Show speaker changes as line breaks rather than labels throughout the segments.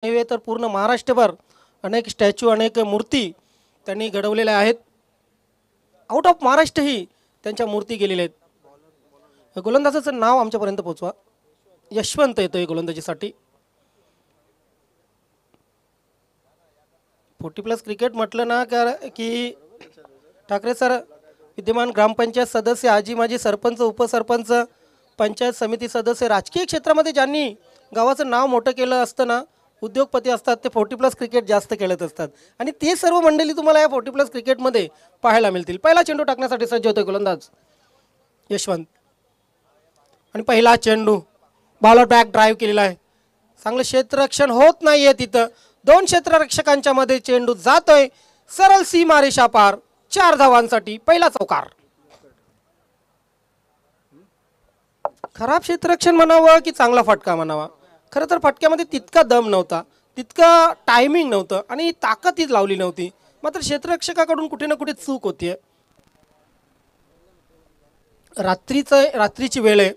नव्हे तर पूर्ण महाराष्ट्रभर अनेक स्टॅच्यू अनेक मूर्ती त्यांनी घडवलेल्या आहेत. आउट ऑफ महाराष्ट्रही त्यांच्या मूर्ती गेलेल्या आहेत. गोलंदाजाचं नाव आमच्यापर्यंत पोहोचवा. यशवंत येतोय गोलंदाजीसाठी. 40+ क्रिकेट म्हटलं ना की ठाकरे सर विद्यमान ग्रामपंचायत सदस्य, आजी माजी सरपंच, उपसरपंच, पंचायत समिती सदस्य, राजकीय क्षेत्रामध्ये ज्यांनी गावाचं नाव मोठं केलं असतं ना, उद्योगपती असतात, ते 40+ क्रिकेट जास्त खेळत असतात आणि ते सर्व मंडळी तुम्हाला या 40+ क्रिकेटमध्ये पाहायला मिळतील. पहिला चेंडू टाकण्यासाठी सज्ज होतोय गोलंदाज यशवंत आणि पहिला चेंडू बॉलर बॅक ड्राईव्ह केलेला आहे. चांगलं क्षेत्ररक्षण होत नाहीये तिथं. 2 क्षेत्ररक्षकांच्या मध्ये चेंडू जातोय सरळ सीमारेषा पार. 4 धावांसाठी पहिला चौकार. खराब क्षेत्ररक्षण म्हणावं की चांगला फटका म्हणावा, खरं तर फटक्यामध्ये तितका दम नव्हता, तितका टायमिंग नव्हतं आणि ताकद ती लावली नव्हती. मात्र क्षेत्ररक्षकाकडून कुठे ना कुठे चूक होतीये. रात्रीची वेळ आहे.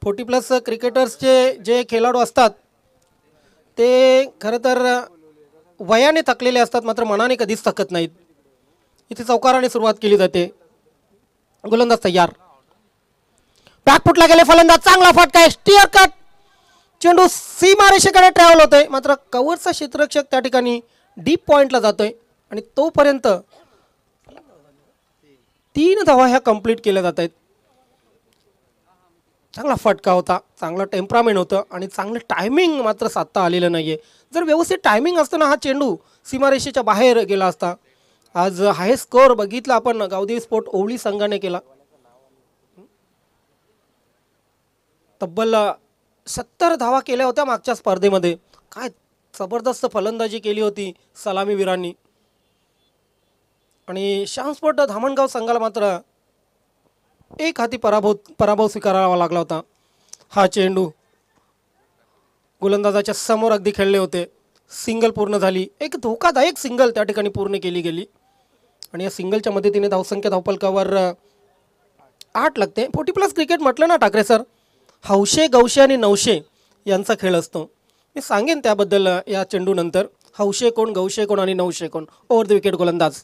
40+ क्रिकेटर्सचे जे खेळाडू असतात ते खरं तर वयाने थकलेले असतात, मात्र मनाने कधीच थकत नाहीत. इथे चौकाराने सुरुवात केली जाते. गोलंदाज तयार. बॅकफुटला गेले फलंदाज. चांगला फटका आहे. Stir cut. चेंडू सीमारेषेकडे ट्रॅव्हल होतोय, मात्र कव्हरचा क्षेत्ररक्षक त्या ठिकाणी डीप पॉइंटला जातोय आणि तोपर्यंत 3 धावा ह्या कंप्लीट केल्या जात आहेत. चांगला फटका होता, चांगला टेम्परामेंट होतं आणि चांगलं टायमिंग मात्र साधता आलेलं नाहीये. जर व्यवस्थित टायमिंग असतं ना, हा चेंडू सीमारेषेच्या बाहेर गेला असता. आज हाय स्कोअर बघितला आपण गावदेवी स्पोर्ट ओवळी संघाने केला. तब्बल 70 धावा केल्या होत्या मागच्या स्पर्धेमध्ये. काय जबरदस्त फलंदाजी केली होती सलामीवीरांनी. आणि श्याम स्पोर्ट धामणगाव संघाला मात्र एक हाती पराभव स्वीकारावा लागला होता. हा चेंडू गोलंदाजाच्या समोर अगदी खेळले होते. सिंगल पूर्ण झाली. एक धोकादायक सिंगल त्या ठिकाणी पूर्ण केली गेली आणि या सिंगलच्या मदतीने धावसंख्या धावफलकावर 8 लागते. 40+ क्रिकेट म्हटलं ना ठाकरे सर, हौशे गौशे आणि नवशे यांचा खेळ असतो. मी सांगेन त्याबद्दल या चेंडू नंतर. हौशे कोण, गौशे कोण आणि नवशे कोण. ओव्हर द विकेट गोलंदाज.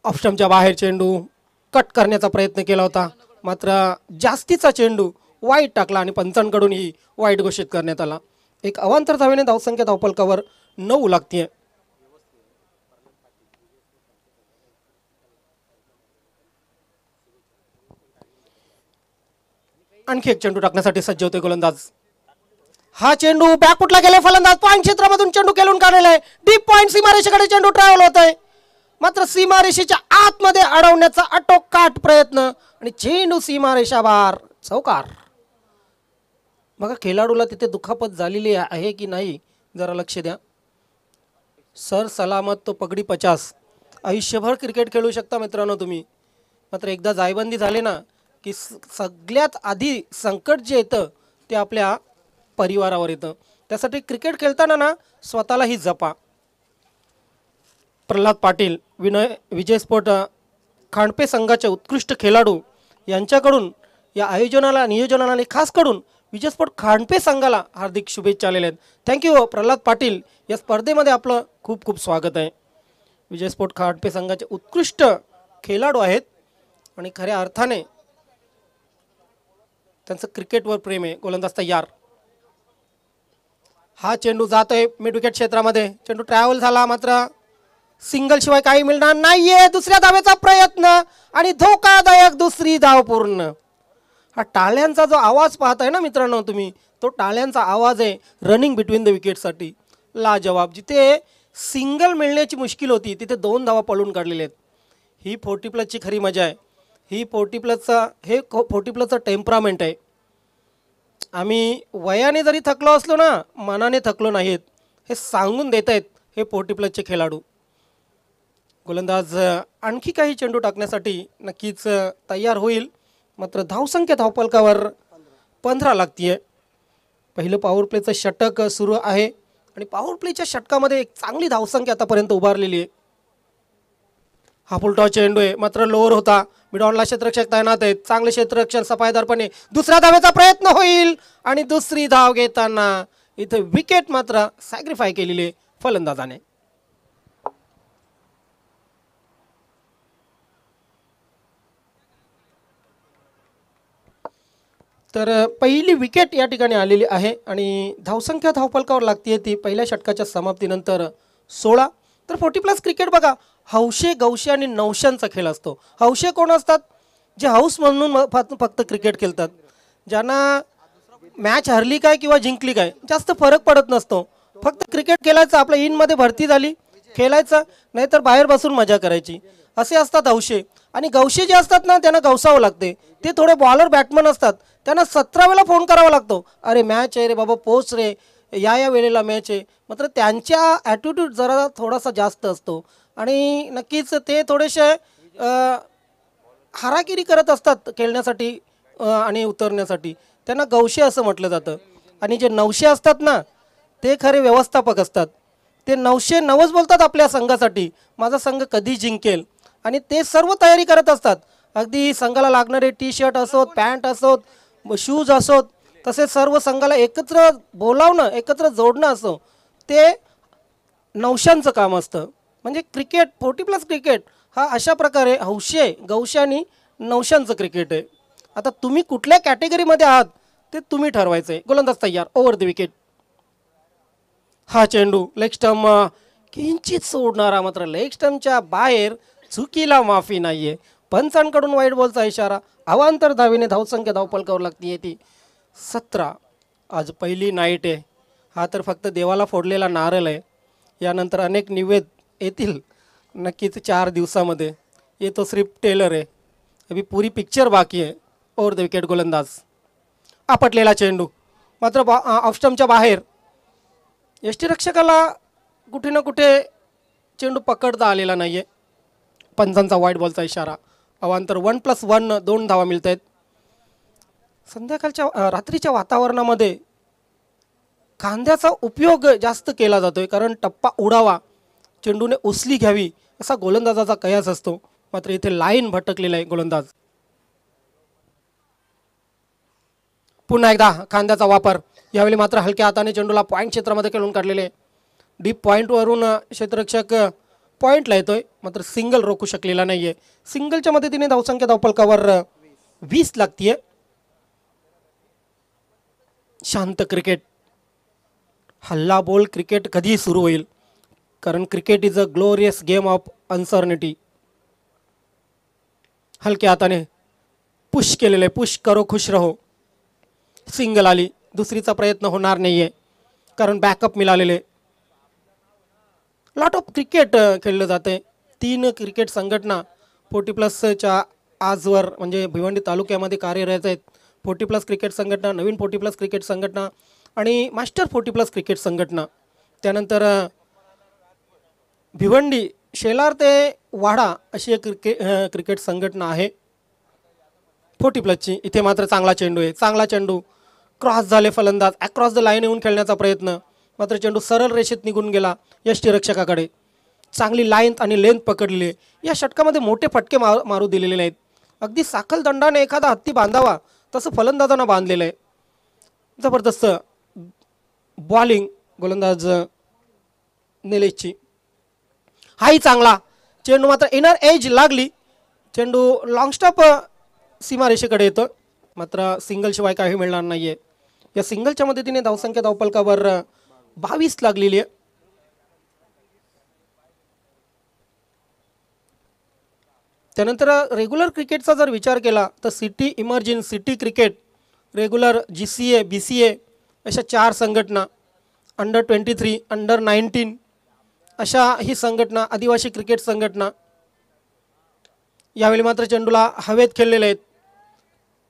ऑफस्टंपच्या बाहेर चेंडू कट करण्याचा प्रयत्न केला होता, मात्र जास्तीचा चेंडू वाईट टाकला आणि पंचांकडून ही वाईट घोषित करण्यात आला. एक अवांतर धावेने धावसंख्या धावफलकावर 9 लागते. आणखी एक चेंडू टाकण्यासाठी सज्ज होते गोलंदाज. हा चेंडू बॅकफुटला गेले फलंदाज. पॉईंट क्षेत्रामधून चेंडू खेळून काढलेला आहे. डीप पॉईंट सीमारेषेकडे चेंडू ट्रॅव्हल होत आहे, मात्र सीमारेषेच्या आतमध्ये अडवण्याचा आटोकाट प्रयत्न आणि चेंडू सीमारेषा बाहेर. चौकार. बघा खेळाडूला तिथे दुखापत झालेली आहे की नाही जरा लक्ष द्या. सर सलामत तो पगडी 50. आयुष्यभर क्रिकेट खेळू शकता मित्रांनो तुम्ही, मात्र एकदा जायबंदी झाले ना की सगळ्यात आधी संकट जे येतं ते आपल्या परिवारावर येतं. त्यासाठी क्रिकेट खेळताना ना स्वतःलाही जपा. प्रल्हाद पाटील विजय स्पोर्ट खांडपे संघाचे उत्कृष्ट खेळाडू यांच्याकडून या आयोजनाला नियोजनाला आणि खास करून विजय स्पोर्ट खांडपे संघाला हार्दिक शुभेच्छा आलेल्या आहेत. थँक्यू प्रल्हाद पाटील. या स्पर्धेमध्ये आपलं खूप खूप स्वागत आहे. विजय स्पोर्ट खांडपे संघाचे उत्कृष्ट खेळाडू आहेत आणि खऱ्या अर्थाने त्यांचं क्रिकेटवर प्रेम आहे. गोलंदाज तयार. हा चेंडू जातोय मिड विकेट क्षेत्रामध्ये. चेंडू ट्रॅव्हल झाला, मात्र सिंगल शिवाय काही मिळणार नाहीये. दुसऱ्या धावेचा प्रयत्न आणि धोकादायक दुसरी धाव पूर्ण. हा टाळ्यांचा जो आवाज पाहताय ना मित्रांनो तुम्ही, तो टाळ्यांचा आवाज आहे रनिंग बिटवीन द विकेटसाठी. लाजवाब. जिथे सिंगल मिळण्याची मुश्किल होती तिथे 2 धावा पळून काढलेल्या आहेत. ही 40+ची खरी मजा आहे. ही 40+चं टेम्परामेंट आहे. आम्ही वयाने जरी थकलो असलो ना, मनाने थकलो नाहीत हे सांगून देत आहेत हे 40+चे खेळाडू. गोलंदाज आणखी काही चेंडू टाकण्यासाठी नक्कीच तयार होईल, मात्र धावसंख्या धावफलकावर 15 लागतीये. पहिलं पॉवर प्लेचं षटक सुरू आहे आणि पॉवर प्लेच्या षटकामध्ये एक चांगली धावसंख्या आतापर्यंत उभारलेली आहे. हा फुलटॉ चेंडू आहे, मात्र लोअर होता. मिडॉनला क्षेत्ररक्षक तैनात आहेत. चांगले क्षेत्ररक्षण सफाईदारपणे. दुसऱ्या धावेचा प्रयत्न होईल आणि दुसरी धाव घेताना इथे विकेट मात्र सॅक्रिफाय केलेली आहे फलंदाजाने. तर पहिली विकेट या ठिकाणी आलेली आहे आणि धावसंख्या धावफलकावर लागते ती पहिल्या षटकाच्या समाप्तीनंतर 16. तर 40+ क्रिकेट बघा, हौशे गौशे आणि नवशांचा खेळ असतो. हौशे कोण असतात? जे हाऊस म्हणून फक्त क्रिकेट खेळतात, ज्यांना मॅच हरली काय किंवा जिंकली काय जास्त फरक पडत नसतो, फक्त क्रिकेट खेळायचं, आपल्या इनमध्ये भरती झाली खेळायचं, नाहीतर बाहेर बसून मजा करायची, असे असतात हौशे. आणि गौशे जे असतात ना, त्यांना गवसावं लागते. ते थोडे बॉलर बॅट्समन असतात, त्यांना 17 वेळा फोन करावा लागतो, अरे मॅच आहे रे बाबा, पोच रे, या वेळेला मॅच आहे. मात्र त्यांच्या ॲटिट्यूड जरा थोडासा जास्त असतो आणि नक्कीच ते थोडेसे हाराकिरी करत असतात खेळण्यासाठी आणि उतरण्यासाठी. त्यांना गौशे असं म्हटलं जातं. आणि जे नवशे असतात ना, ते खरे व्यवस्थापक असतात. ते 900 नवस बोलतात आपल्या संघासाठी, माझा संघ कधी जिंकेल, आणि ते सर्व तयारी करत असतात. अगदी संघाला लागणारे टी शर्ट असोत, पॅन्ट असोत, शूज असोत, तसेच सर्व संघाला एकत्र बोलावणं, एकत्र जोडणं असो, ते नवशांचं काम असतं. म्हणजे क्रिकेट 40+ क्रिकेट हा अशा प्रकारे हौशे गौशे आणि नवशांचं क्रिकेट आहे. आता तुम्ही कुठल्या कॅटेगरीमध्ये आहात ते तुम्ही ठरवायचं आहे. गोलंदाज तयार, ओव्हर द विकेट. हा चेंडू लेग स्टंप किंचित सोडणारा, मात्र लेग स्टंपच्या बाहेर, चुकीला माफी नाहीये. पंचांकडून वाईट बॉलचा इशारा. अवांतर धावीने धावसंख्या धावफलकावर लागते ती 17. आज पहिली नाईट आहे. हा तर फक्त देवाला फोडलेला नारळ आहे. यानंतर अनेक निवेद येतील नक्कीच 4 दिवसामध्ये. येतो श्रीप टेलर आहे, अभी पुरी पिक्चर बाकी आहे. ओव्हर द विकेट गोलंदाज. आपटलेला चेंडू मात्र ऑफस्टंपच्या बाहेर. यष्टीरक्षकाला कुठे ना कुठे चेंडू पकडता आलेला नाही आहे. पंचांचा वाईट बॉलचा इशारा. अवांतर 1+1, 2 धावा मिळत आहेत. संध्याकाळच्या रात्रीच्या वातावरणामध्ये खांद्याचा उपयोग जास्त केला जातोय, कारण टप्पा उडावा, चेंडूने उसली घ्यावी असा गोलंदाजाचा कयास असतो. मात्र इथे लाईन भटकलेला आहे गोलंदाज. पुन्हा एकदा खांद्याचा वापर. यावेळी मात्र हलक्या हाताने चेंडूला पॉईंट क्षेत्रामध्ये खेळून काढलेले. डीप पॉईंटवरून क्षेत्ररक्षक पॉईंटला येतोय, मात्र सिंगल रोखू शकलेला नाही आहे. सिंगलच्या मदतीने धावसंख्या धावफलकावर 20 लागतीये. शांत क्रिकेट. हल्ला बोल क्रिकेट कधी सुरू होईल, कारण cricket is a glorious game of uncertainty. हलक्या हाताने पुश केलेले, पुश करो खुश रहो. सिंगल आली. दुसरीचा प्रयत्न होणार नाही आहे, कारण बॅकअप मिळालेले. लॉट ऑफ क्रिकेट खेळलं जाते. 3 क्रिकेट संघटना 40+च्या आजवर म्हणजे भिवंडी तालुक्यामध्ये कार्यरत आहेत. 40+ क्रिकेट संघटना, नवीन 40+ क्रिकेट संघटना आणि मास्टर 40+ क्रिकेट संघटना. त्यानंतर भिवंडी शेलार ते वाडा अशी एक क्रिकेट संघटना आहे 40+ची. इथे मात्र चांगला चेंडू आहे, चांगला चेंडू. क्रॉस झाले फलंदाज, अक्रॉस द लाईन येऊन खेळण्याचा प्रयत्न, मात्र चेंडू सरळ रेषेत निघून गेला यष्टीरक्षकाकडे. चांगली लाईन आणि लेंथ पकडली. या षटकामध्ये मोठे फटके मारू दिलेले नाहीत. अगदी साखल दंडाने एखादा हत्ती बांधावा तसं फलंदाजांना बांधलेलं आहे. जबरदस्त बॉलिंग गोलंदाज निलेशची. हाही चांगला चेंडू, मात्र इनर एज लागली. चेंडू लॉंग स्टॉप सीमारेषेकडे येतो, मात्र सिंगल शिवाय काही मिळणार नाहीये. या सिंगलच्या मदतीने धावसंख्या धावफलकावर 22 लागलेली आहे. त्यानंतर रेग्युलर क्रिकेटचा जर विचार केला तर city emerging, city cricket, regular, GCA, BCA अशा 4 संघटना, अंडर 23, अंडर 19 अशा ही संघटना, आदिवासी क्रिकेट संघटना. यावेळी मात्र चेंडूला हवेत खेळलेले आहेत.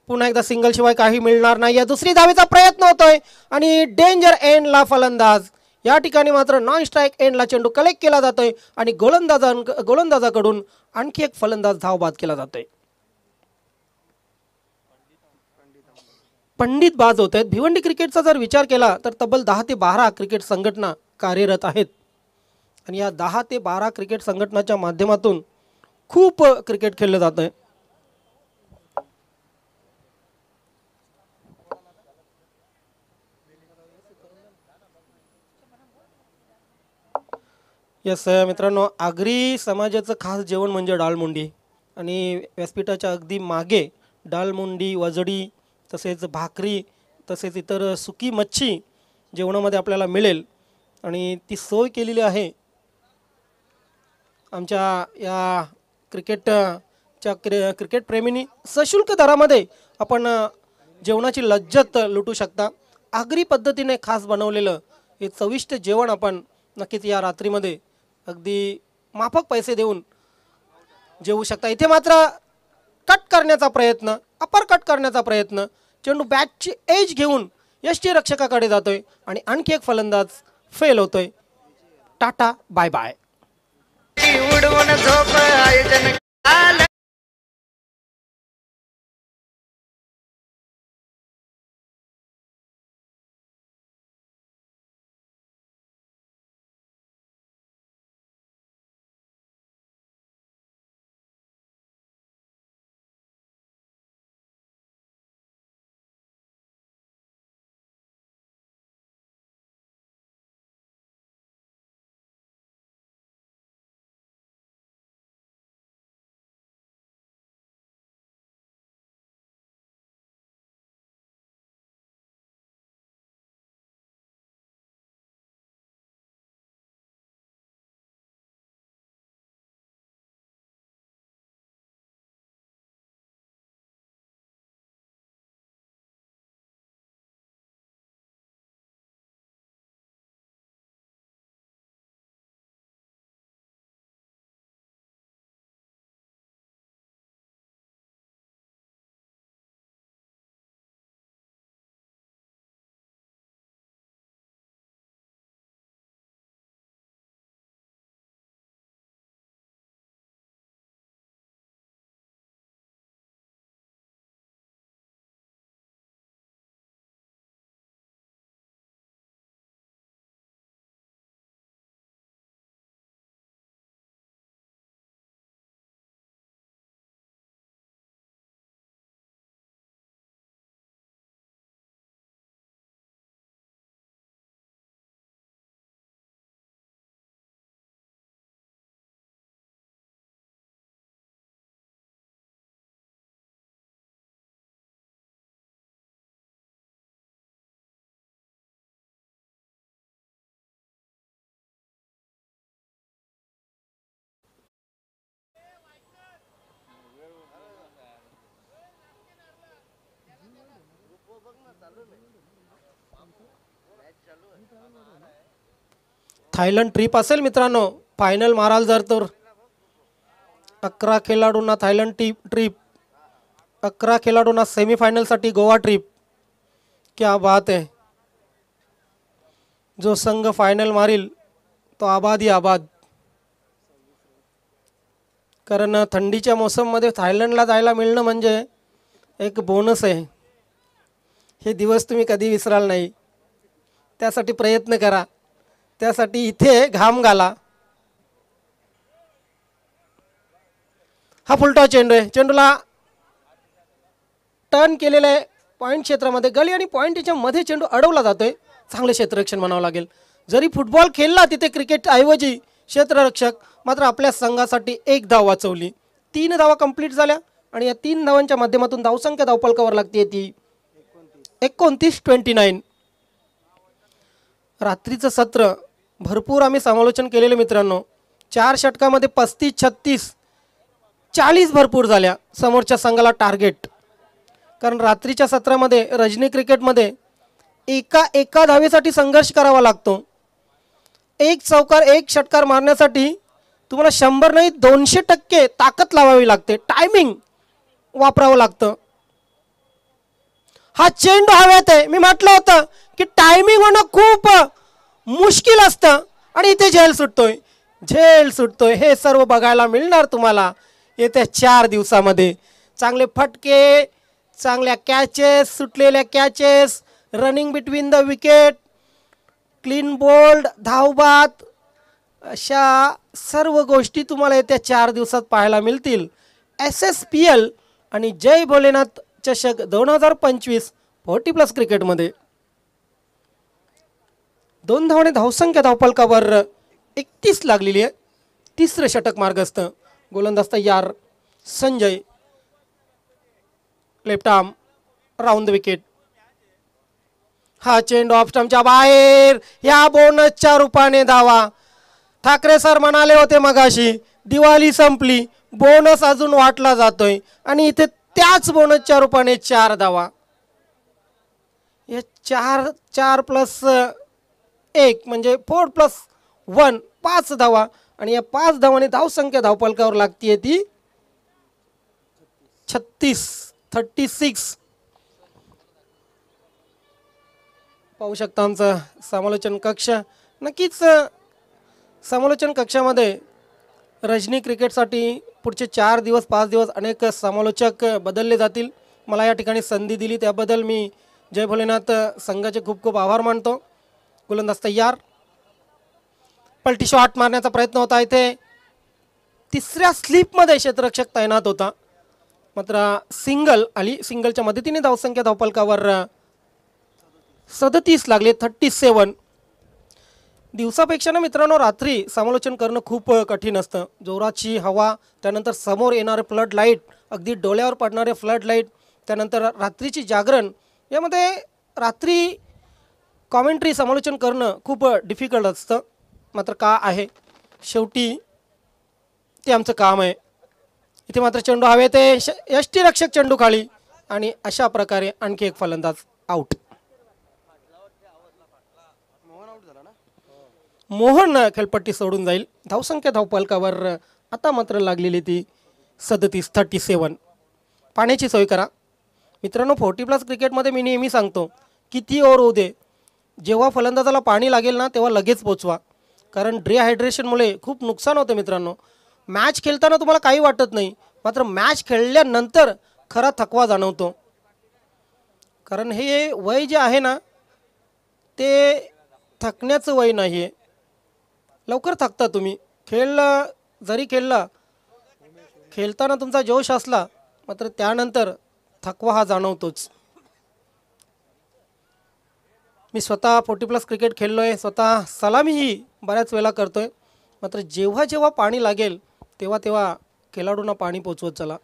पुन्हा एकदा सिंगल शिवाय काही मिळणार नाही आहे. दुसरी धावेचा प्रयत्न होतोय आणि डेंजर एंडला फलंदाज. या ठिकाणी मात्र नॉन स्ट्राईक एंडला चेंडू कलेक्ट केला जातोय आणि गोलंदाजाकडून आणखी एक फलंदाज धाव बाद केला जातोय. पंडित बाद होत आहेत. भिवंडी क्रिकेटचा जर विचार केला तर तब्बल 10 ते 12 क्रिकेट संघटना कार्यरत आहेत आणि या 10 ते 12 क्रिकेट संघटनाच्या माध्यमातून खूप क्रिकेट खेळलं जातंय. यस मित्रांनो, आगरी समाजाचं खास जेवण म्हणजे डाळमुंडी आणि व्यासपीठाच्या अगदी मागे डाळमुंडी, वजडी, तसेच भाकरी, तसेच इतर सुकी मच्छी जेवणामध्ये आपल्याला मिळेल आणि ती सोय केलेली आहे आमच्या या क्रिकेट प्रेमींनी सशुल्क दरामध्ये आपण जेवणाची लज्जत लुटू शकता. आगरी पद्धतीने खास बनवलेलं हे चविष्ट जेवण आपण नक्कीच या रात्रीमध्ये अगदी माफक पैसे देऊन जेवू शकता. इथे मात्र कट करण्याचा प्रयत्न, अपर कट करण्याचा प्रयत्न, चेंडू बॅटची एज घेऊन यष्टीरक्षकाकडे जातोय आणि आणखी एक फलंदाज फेल होतोय. Tata bye bye.
उडवून झोप आयोजन आलं.
थायलंड ट्रिप असेल मित्रांनो, फायनल माराल जर तर 11 खेळाडूंना थायलंड ट्रिप, 11 खेळाडूंना सेमीफायनलसाठी गोवा ट्रिप. क्या बात आहे. जो संघ फायनल मारील तो आबाद ही आबाद. कारण थंडीच्या मोसममध्ये थायलंडला जायला मिळणं म्हणजे एक बोनस आहे. हे दिवस तुम्ही कधी विसराल नाही. त्यासाठी प्रयत्न करा, त्यासाठी इथे घाम घाला. हा फुलटॉ चेंडू आहे. चेंडूला टर्न केलेलं आहे पॉईंट क्षेत्रामध्ये. गली आणि पॉईंटच्या मध्ये चेंडू अडवला जातोय. चांगले क्षेत्ररक्षण म्हणावं लागेल. जरी फुटबॉल खेळला तिथे क्रिकेट ऐवजी क्षेत्ररक्षक मात्र आपल्या संघासाठी एक धाव वाचवली. 3 धावा कंप्लीट झाल्या आणि या 3 धावांच्या माध्यमातून धावसंख्या धावफलकावर लागते ती 29-29. रात्रीचं सत्र भरपूर आम्ही समालोचन केलेलं मित्रांनो. 4 षटकामध्ये 35-36 40 भरपूर झाल्या समोरच्या संघाला टार्गेट. कारण रात्रीच्या सत्रामध्ये रजनी क्रिकेटमध्ये एका धावेसाठी संघर्ष करावा लागतो. एक चौकार एक षटकार मारण्यासाठी तुम्हाला 100 नाही 200% ताकद लावावी लागते. टायमिंग वापरावं लागतं. हा चेंडू हव्यात आहे. मी म्हटलं होतं की टायमिंग होणं खूप मुश्किल असतं आणि इथे झेल सुटतोय. हे सर्व बघायला मिळणार तुम्हाला येत्या 4 दिवसामध्ये. चांगले फटके, चांगल्या कॅचेस, सुटलेल्या catches, running between the wicket, clean bowled, धावबाद, अशा सर्व गोष्टी तुम्हाला येत्या 4 दिवसात पाहायला मिळतील. SSPL आणि जय भोलेनाथ चषक 2025 40+ क्रिकेटमध्ये. 2 धावने धावसंख्या धावफलकावर 31 लागलेली आहे. तिसरं षटक मार्गस्थ. गोलंदाज तयार. Sanjay left arm round the wicket. हा चेंडू ऑफ स्टंपच्या बाहेर. या बोनसच्या रूपाने धावा. ठाकरे सर म्हणाले होते मगाशी दिवाळी संपली, बोनस अजून वाटला जातोय आणि इथे त्याच बोनसच्या रूपाने 4 धावा. हे 4 प्लस 1 म्हणजे 4 प्लस 1 5 धावा आणि या 5 धावांनी धावसंख्या धावफलकावर लागतीये ती 36. पाहू शकता आमचं समालोचन कक्ष. नक्कीच समालोचन कक्षामध्ये रजनी क्रिकेटसाठी पुढचे 4 दिवस 5 दिवस अनेक समालोचक बदलले जातील. मला या ठिकाणी संधी दिली त्याबद्दल मी जय भोलेनाथ संघाचे खूप खूप आभार मानतो. गोलंदाज तयार. पलटी शॉट मारण्याचा प्रयत्न होता. इथे तिसऱ्या स्लिपमध्ये क्षेत्ररक्षक तैनात होता मात्र सिंगल आली. सिंगलच्या मदतीने धावसंख्या धावफलकावर 37 लागले. 37. दिवसापेक्षा ना मित्रांनो रात्री समालोचन करणं खूप कठीण असतं. जोराची हवा, त्यानंतर समोर येणारे फ्लड लाईट, अगदी डोळ्यावर पडणारे फ्लड लाईट, त्यानंतर रात्रीची जागरण, यामध्ये रात्री कॉमेंट्री समालोचन करणं खूप डिफिकल्ट असतं. मात्र का आहे, शेवटी ते आमचं काम आहे. इथे मात्र चेंडू हवे ते यष्टीरक्षक चेंडू खाली आणि अशा प्रकारे आणखी एक फलंदाज आउट. मोहन खेळपट्टी सोडून जाईल. धावसंख्या धावफलकावर आता मात्र लागलेली ती 37. पाण्याची सोय करा मित्रांनो. 40+ क्रिकेटमध्ये मी नेहमी सांगतो किती ओव्हर होऊ दे, जेव्हा फलंदाजाला पाणी लागेल ना तेव्हा लगेच पोचवा, कारण डिहायड्रेशनमुळे खूप नुकसान होतं मित्रांनो. मॅच खेळताना तुम्हाला काही वाटत नाही, मात्र मॅच खेळल्यानंतर खरा थकवा जाणवतो. कारण हे वय जे आहे ना ते थकण्याचं वय नाही आहे. लवकर थकता तुम्ही. जरी खेळताना तुमचा जोश असला मात्र त्यानंतर थकवा हा जाणवतोच. मी स्वतः 40+ क्रिकेट खेळलो आहे, स्वतः सलामीही बऱ्याच वेळा करतो आहे. मात्र जेव्हा जेव्हा पाणी लागेल तेव्हा तेव्हा खेळाडूंना पाणी पोचवत चला.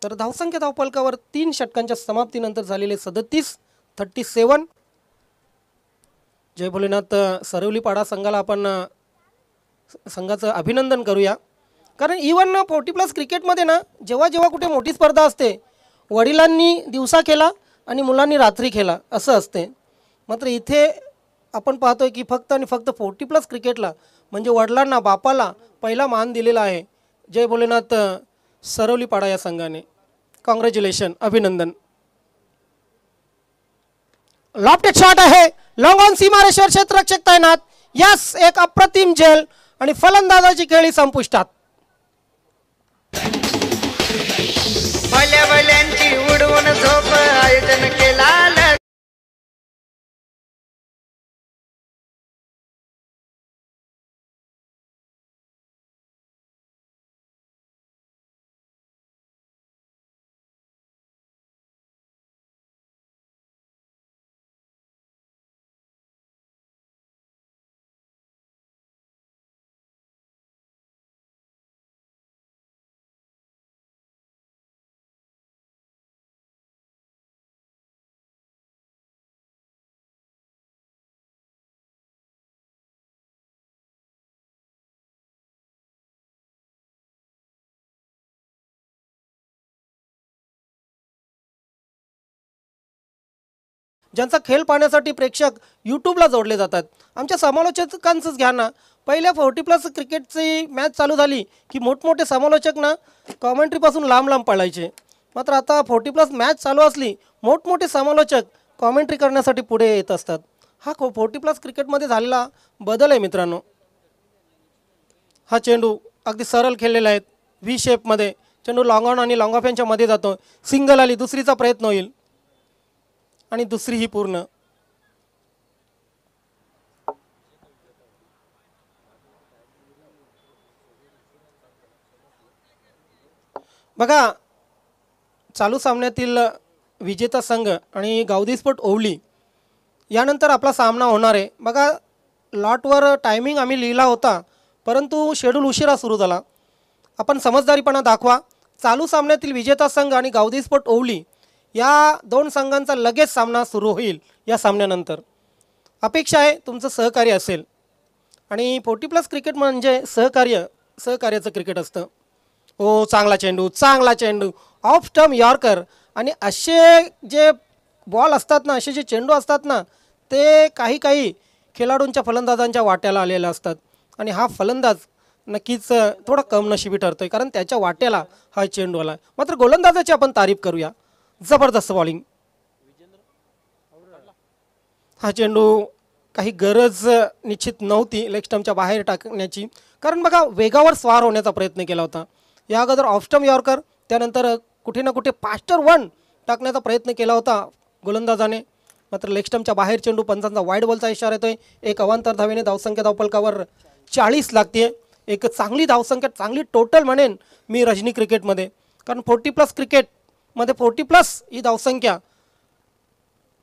तर धावसंख्या धावफलकावर 3 षटकांच्या समाप्तीनंतर झालेले 37. जय भोलेनाथ सरवलीपाडा संघाला आपण संघाचं अभिनंदन करूया, कारण इवन 40+ क्रिकेटमध्ये ना जेव्हा जेव्हा कुठे मोठी स्पर्धा असते वडिलांनी दिवसा खेळा आणि मुलांनी रात्री खेळा असं असते. मात्र इथे आपण पाहतोय की फक्त आणि फक्त 40+ क्रिकेटला म्हणजे वडिलांना बापाला पहिला मान दिलेला आहे जय भोलेनाथ सरवलीपाडा या संघाने. कॉंग्रॅच्युलेशन, अभिनंदन. लॉफ्टेड शॉट आहे, लॉंग ऑन सीमारेषेवर क्षेत्ररक्षक तैनात. यस, एक अप्रतिम झेल आणि फलंदाजाची खेळी संपुष्टात.
भल्या भल्यांची उडवून झोप आयोजन केला.
ज्यांचा खेळ पाहण्यासाठी प्रेक्षक यूट्यूबला जोडले जातात. आमच्या समालोचकांचंच घ्या ना. पहिल्या 40+ क्रिकेटची मॅच चालू झाली की मोठमोठे समालोचक ना कॉमेंट्रीपासून लांब लांब पळायचे. मात्र आता 40+ मॅच चालू असली मोठमोठे समालोचक कॉमेंट्री करण्यासाठी पुढे येत असतात. हा 40+ क्रिकेटमध्ये झालेला बदल आहे मित्रांनो. हा चेंडू अगदी सरळ खेळलेला आहे, व्ही शेपमध्ये. चेंडू लॉंग ऑन आणि लॉंग ऑफ यांच्या मध्ये जातो. सिंगल आली, दुसरीचा प्रयत्न होईल आणि दुसरी ही पूर्ण. बघा, चालू सामन्यातील विजेता संघ आणि गावदी स्पोर्ट ओवली यानंतर आपला सामना होणार आहे. बघा, लॉटवर टायमिंग आम्ही लिहिला होता, परंतु शेड्यूल उशिरा सुरू झाला. आपण समजदारीपणा दाखवा. चालू सामन्यातील विजेता संघ आणि गावदी स्पोर्ट ओवली या 2 संघांचा लगेच सामना सुरू होईल. या सामन्यानंतर अपेक्षा आहे तुमचं सहकार्य असेल. आणि 40+ क्रिकेट म्हणजे सहकार्याचं क्रिकेट असतं. ओ चांगला चेंडू ऑफ स्टंप यॉर्कर. आणि असे जे बॉल असतात ना, असे जे चेंडू असतात ना, ते काही खेळाडूंच्या फलंदाजांच्या वाट्याला आलेले असतात. आणि हा फलंदाज नक्कीच थोडा कम नशिबी ठरतोय, कारण त्याच्या वाट्याला हा चेंडू आला. मात्र गोलंदाजाची आपण तारीफ करूया, जबरदस्त बॉलिंग. हा चेंडू काही गरज निश्चित नव्हती लेग स्टंपच्या बाहेर टाकण्याची, कारण बघा वेगावर स्वार होण्याचा प्रयत्न केला होता. या अगोदर ऑफ स्टंप यॉर्कर, त्यानंतर कुठे ना कुठे फास्टर 1 टाकण्याचा प्रयत्न केला होता गोलंदाजाने. मात्र लेग स्टंपच्या बाहेर चेंडू. पंचांचा वाईड बॉलचा इशारा येतोय. एक अवांतर धावेने धावसंख्या धावफलकावर 40 लागते. एक चांगली धावसंख्या, चांगली टोटल म्हणेन मी रजनी क्रिकेटमध्ये, कारण 40+ क्रिकेटमध्ये 40+ ही धावसंख्या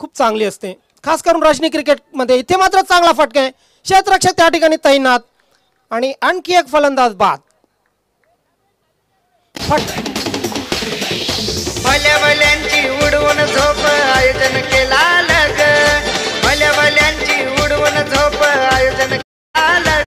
खूप चांगली असते, खास करून रजनी क्रिकेटमध्ये. इथे मात्र चांगला फटका आहे. क्षेत्ररक्षक त्या ठिकाणी तैनात आणि आणखी एक फलंदाज बाद.
भल्याभल्यांची उडवून झोप आयोजन केला लग. भल्याभल्यांची उडवून झोप आयोजन केला लग.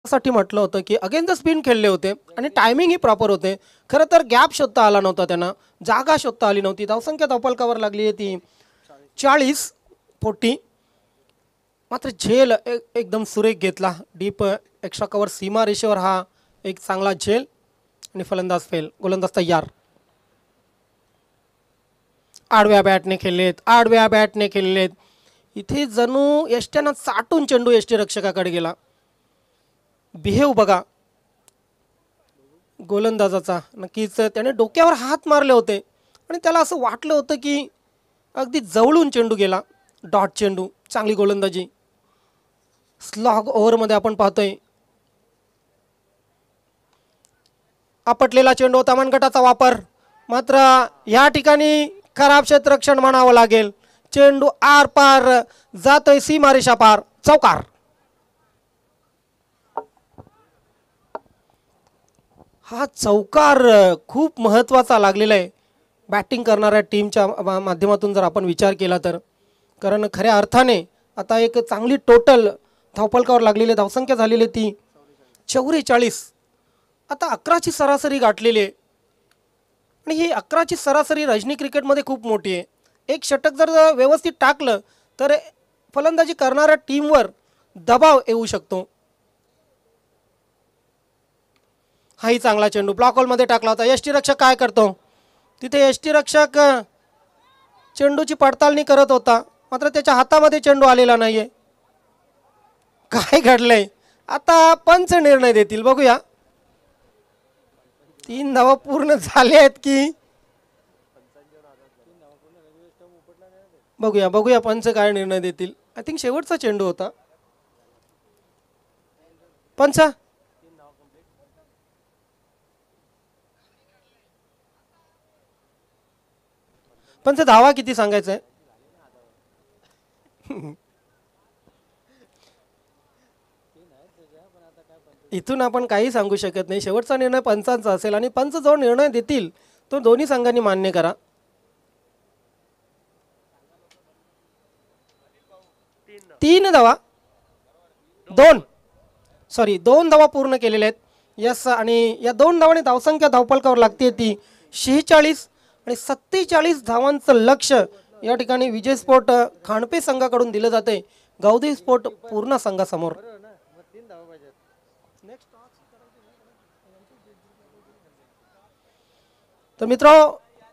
साठी म्हटलं होतं की अगेन द स्पिन खेळले होते आणि टायमिंगही प्रॉपर होते. खरं तर गॅप शोधता आला नव्हता त्यांना, जागा शोधता आली नव्हती. धावसंख्या धावफलकावर लागली आहे ती 40. मात्र झेल एकदम सुरेख घेतला. डीप एक्स्ट्रा कवर सीमा रेषेवर हा एक चांगला झेल आणि फलंदाज फेल. गोलंदाज तयार. आडव्या बॅटने खेळलेत. इथे जणू यष्ट्यानं चाटून चेंडू यष्टीरक्षकाकडे गेला. बिहेव बघा गोलंदाजाचा. नक्कीच त्याने डोक्यावर हात मारले होते आणि त्याला असं वाटलं होतं की अगदी जवळून चेंडू गेला. डॉट चेंडू, चांगली गोलंदाजी. स्लॉग ओव्हरमध्ये आपण पाहतोय आपटलेला चेंडू होता, मनगटाचा वापर. मात्र या ठिकाणी खराब क्षेत्ररक्षण म्हणावं लागेल. चेंडू आर पार जातोय, सीमारेषा पार. चौकार. हा चौकार खूप महत्त्वाचा लागलेला आहे बॅटिंग करणाऱ्या टीमच्या माध्यमातून जर आपण विचार केला तर. कारण खऱ्या अर्थाने आता एक चांगली टोटल धावफलकावर लागलेली धावसंख्या झालेली ती 44. आता 11ची सरासरी गाठलेली आहे आणि ही 11ची सरासरी रजनी क्रिकेटमध्ये खूप मोठी आहे. एक षटक जर व्यवस्थित टाकलं तर फलंदाजी करणाऱ्या टीमवर दबाव येऊ शकतो. हाही चांगला चेंडू ब्लॉक होलमध्ये टाकला होता. यष्टीरक्षक काय करतो तिथे? यष्टीरक्षक चेंडूची पडताळणी करत होता, मात्र त्याच्या हातामध्ये चेंडू आलेला नाहीये. काय घडलंय आता? पंच निर्णय देतील, बघूया. 3 धावा पूर्ण झाले आहेत की बघूया पंच काय निर्णय देतील. आय थिंक शेवटचा चेंडू होता. पंच धावा किती सांगायचं आहे? इथून आपण काही सांगू शकत नाही. शेवटचा निर्णय पंचांचा असेल आणि पंच जो निर्णय देतील तो दोन्ही संघांनी मान्य करा. 3 धावा 2 धावा पूर्ण केलेल्या आहेत. यस, आणि या 2 धावांनी धावसंख्या धावफलकावर लागते ती 46 आणि 47 धावांचं लक्ष या ठिकाणी विजय स्पोर्ट खांडपे संघाकडून दिलं जाते गावदी स्पोर्ट पूर्ण संघासमोर. तर मित्र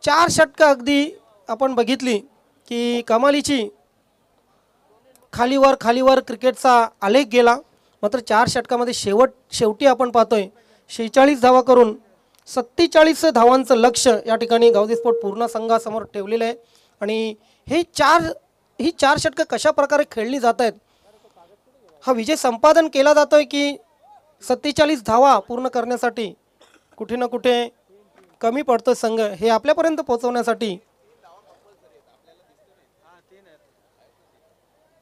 4 षटकं अगदी आपण बघितली की कमालीची खालीवर क्रिकेटचा आलेख गेला. मात्र 4 षटकामध्ये शेवटी आपण पाहतोय 46 धावा करून 47 धावांचं लक्ष या ठिकाणी गावदी स्पोर्ट पूर्ण संघासमोर ठेवलेलं आहे. आणि ही चार षटकं कशा प्रकारे खेळली जात आहेत, हा विजय संपादन केला जातोय की 47 धावा पूर्ण करण्यासाठी कुठे ना कुठे कमी पडतोय संघ, हे आपल्यापर्यंत पोहोचवण्यासाठी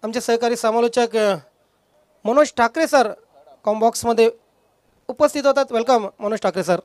आमचे सहकारी समालोचक मनोज ठाकरे सर कॉम्बॉक्समध्ये उपस्थित होतात. Welcome Manoj Thackeray sir.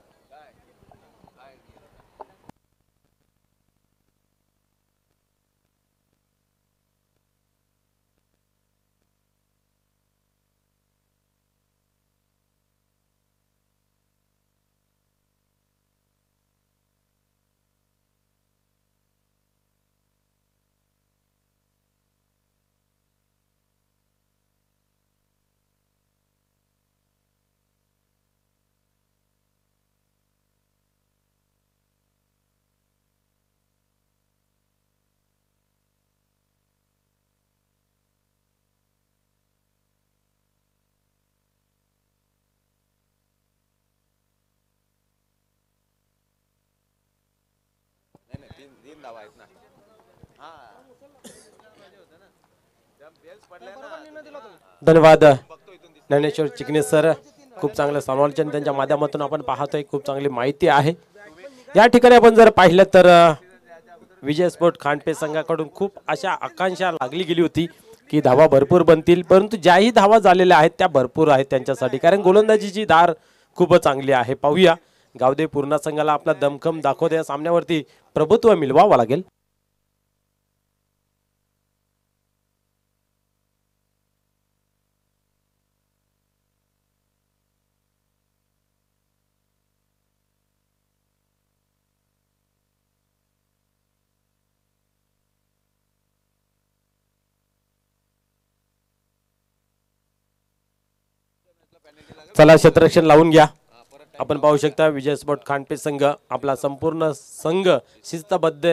धन्यवाद ज्ञानेश्वर चिकणे सर. खूप चांगलं समालोचन त्यांच्या माध्यमातून आपण पाहतोय. खूप चांगली माहिती आहे. या ठिकाणी आपण जर पाहिलं तर विजय स्पोर्ट खांडपे संघाकडून खूप अशा आकांक्षा लागली गेली होती की धावा भरपूर बनतील, परंतु ज्याही धावा झालेल्या आहेत त्या भरपूर आहेत त्यांच्यासाठी, कारण गोलंदाजीची धार खूप चांगली आहे. पाहूया गावदेवी पूर्णा संघाला आपला दमखम दाखवत या सामन्यावरती प्रभुत्व मिळवावं लागेल. चला क्षेत्ररक्षण लावून घ्या. आपण पाहू शकता विजय स्पोर्ट खांडपे संघ आपला संपूर्ण संघ शिस्तबद्ध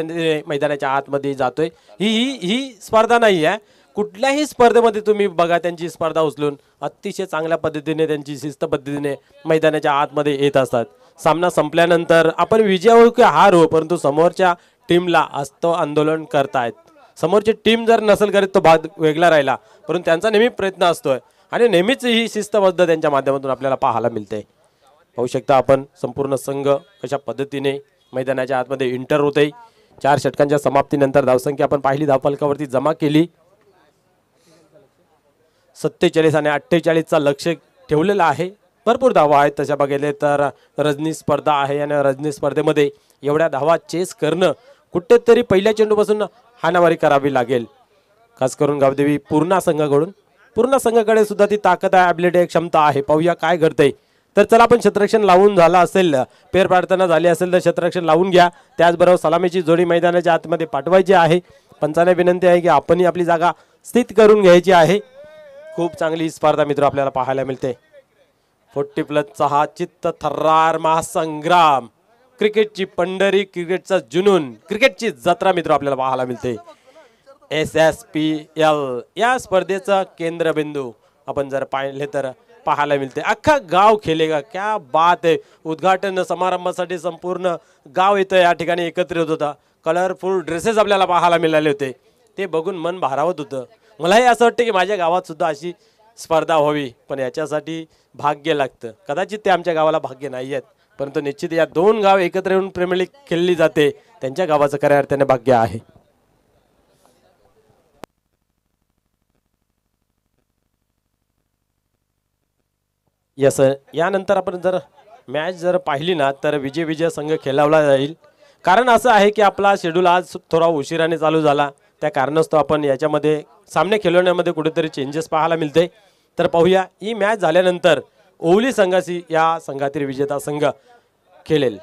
मैदानाच्या आतमध्ये जातोय. ही स्पर्धा नाही आहे. कुठल्याही स्पर्धेमध्ये तुम्ही बघा त्यांची स्पर्धा उचलून अतिशय चांगल्या पद्धतीने त्यांची शिस्तबद्धतेने मैदानाच्या आतमध्ये येत असतात. सामना संपल्यानंतर आपण विजय होऊ की हार हो, परंतु समोरच्या टीमला असतो आंदोलन करतायत. समोरची टीम जर नसेल करीत तो भाग वेगळा राहिला, परंतु त्यांचा नेहमी प्रयत्न असतोय आणि नेहमीच ही शिस्तबद्ध त्यांच्या माध्यमातून आपल्याला पाहायला मिळते. पाहू शकता आपण संपूर्ण संघ कशा पद्धतीने मैदानाच्या आतमध्ये एंटर होते. 4 षटकांच्या समाप्तीनंतर धावसंख्या आपण पाहिली धावफलकावरती जमा केली. 47 आणि 48चा लक्ष ठेवलेला आहे. भरपूर धावा आहेत तशा बघितले तर. रजनी स्पर्धा आहे आणि रजनी स्पर्धेमध्ये एवढ्या धावा चेस करणं कुठेतरी पहिल्या चेंडूपासून हाणामारी करावी लागेल, खास करून गावदेवी पूर्णा संघाकडून. पूर्ण संघाकडे सुद्धा ती ताकद आहे, ॲबिलिटी क्षमता आहे. पाहूया काय घडतंय. तर चला आपण क्षेत्ररक्षण लावून झाला असेल, पेर प्रार्थना झाली असेल तर क्षेत्ररक्षण लावून घ्या. त्याचबरोबर सलामीची जोडी मैदानाच्या आतमध्ये पाठवायची आहे. पंचांना विनंती आहे की आपणही आपली जागा स्थित करून घ्यायची आहे. खूप चांगली स्पर्धा मित्र आपल्याला पाहायला मिळते. 40+6 चित्त थर्रार महासंग्राम, क्रिकेटची पंढरी, क्रिकेटचा जुनून, क्रिकेटची जत्रा मित्र आपल्याला पाहायला मिळते. SSPL या स्पर्धेचा केंद्रबिंदू आपण जर पाहिले तर पाहायला मिळते. अख्खा गाव खेळेगा, क्या बात आहे. उद्घाटन समारंभासाठी संपूर्ण गाव इथं या ठिकाणी एकत्रित होता. कलरफुल ड्रेसेस आपल्याला पाहायला मिळाले होते. ते बघून मन भारावत होतं. मलाही असं वाटतं की माझ्या गावात सुद्धा अशी स्पर्धा व्हावी, पण याच्यासाठी भाग्य लागतं. कदाचित ते आमच्या गावाला भाग्य नाही आहेत, परंतु निश्चित या 2 गाव एकत्र येऊन प्रीमियर लीग खेळली जाते, त्यांच्या गावाचं खऱ्या अर्थाने भाग्य आहे. यस, यानंतर आपण जर मॅच जर पाहिली ना तर विजय संघ खेळवला जाईल. कारण असं आहे की आपला शेड्यूल आज थोडा उशिराने चालू झाला, त्या कारणास्तव आपण याच्यामध्ये सामने खेळवण्यामध्ये कुठेतरी चेंजेस पाहायला मिळते. तर पाहूया ही मॅच झाल्यानंतर ओवली संघाशी या संघातील विजेता संघ खेळेल.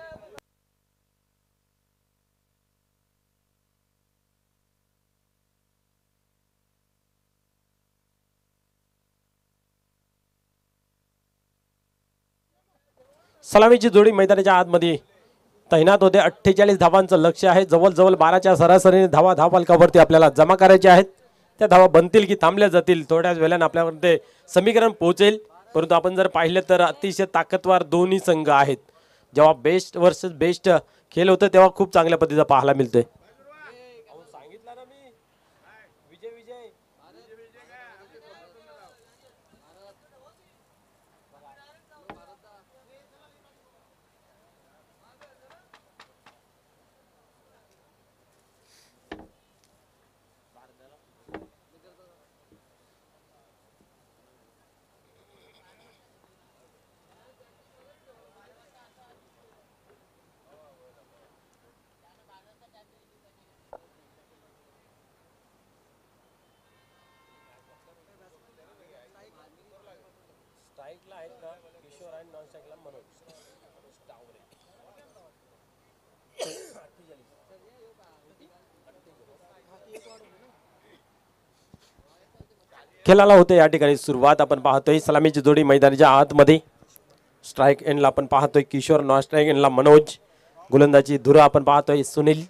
सलामीची जोडी मैदानाच्या आतमध्ये तैनात होते. 48 धावांचं लक्ष आहे. जवळजवळ 12च्या सरासरीने धावा धावफलकावरती आपल्याला जमा करायच्या आहेत. त्या धावा बनतील की थांबल्या जातील थोड्याच वेळाने आपल्यापर्यंत समीकरण पोहोचेल. परंतु आपण जर पाहिलं तर अतिशय ताकदवार दोन्ही संघ आहेत. जेव्हा बेस्ट वर्सेस बेस्ट खेळ होतं तेव्हा खूप चांगल्या पद्धतीचा पाहायला मिळतोय. सांगितलं ना मी विजय विजय स्ट्राईकला आहेत ना किशोर आणि नॉन स्ट्राईकला मनोज डावरे. खेळाला होते या ठिकाणी सुरुवात आपण पाहतोय. सलामीची जोडी मैदानाच्या आतमध्ये. स्ट्राईक एंडला आपण पाहतोय किशोर, नॉन स्ट्राईक एंडला मनोज. गोलंदाजी धुरा आपण पाहतोय सुनील.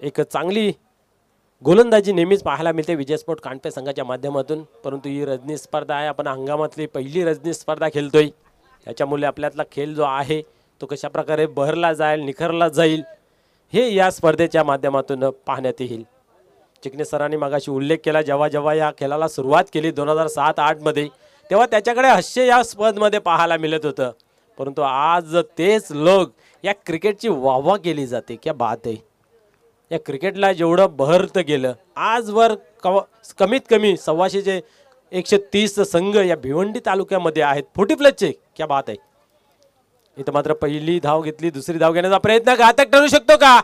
एक चांगली गोलंदाजी नेहमीच पाहायला मिळते विजय स्पोर्ट कांडपे संघाच्या माध्यमातून, परंतु ही रजनी स्पर्धा आहे. आपण हंगामातली पहिली रजनी स्पर्धा खेळतोय. त्याच्यामुळे आपल्यातला खेळ जो आहे तो कशा प्रकारे बहरला जाईल, निखरला जाईल, हे या स्पर्धेच्या माध्यमातून पाहण्यात येईल. चिकणे सरांनी मगाशी उल्लेख केला, जेव्हा जेव्हा या खेळाला सुरुवात केली 2007-8 मध्ये, तेव्हा त्याच्याकडे हास्य या स्पर्धेमध्ये पाहायला मिळत होतं. परंतु आज तेच लोक या क्रिकेटची वाहवा केली जाते. क्या बात आहे. या क्रिकेटला जेवढं बहरतं गेलं, आजवर कमीत कमी 125 130 संघ या भिवंडी तालुक्यामध्ये आहेत 40+चे. क्या बात आहे. इथं मात्र पहिली धाव घेतली, दुसरी धाव घेण्याचा प्रयत्न घातक ठरू शकतो का?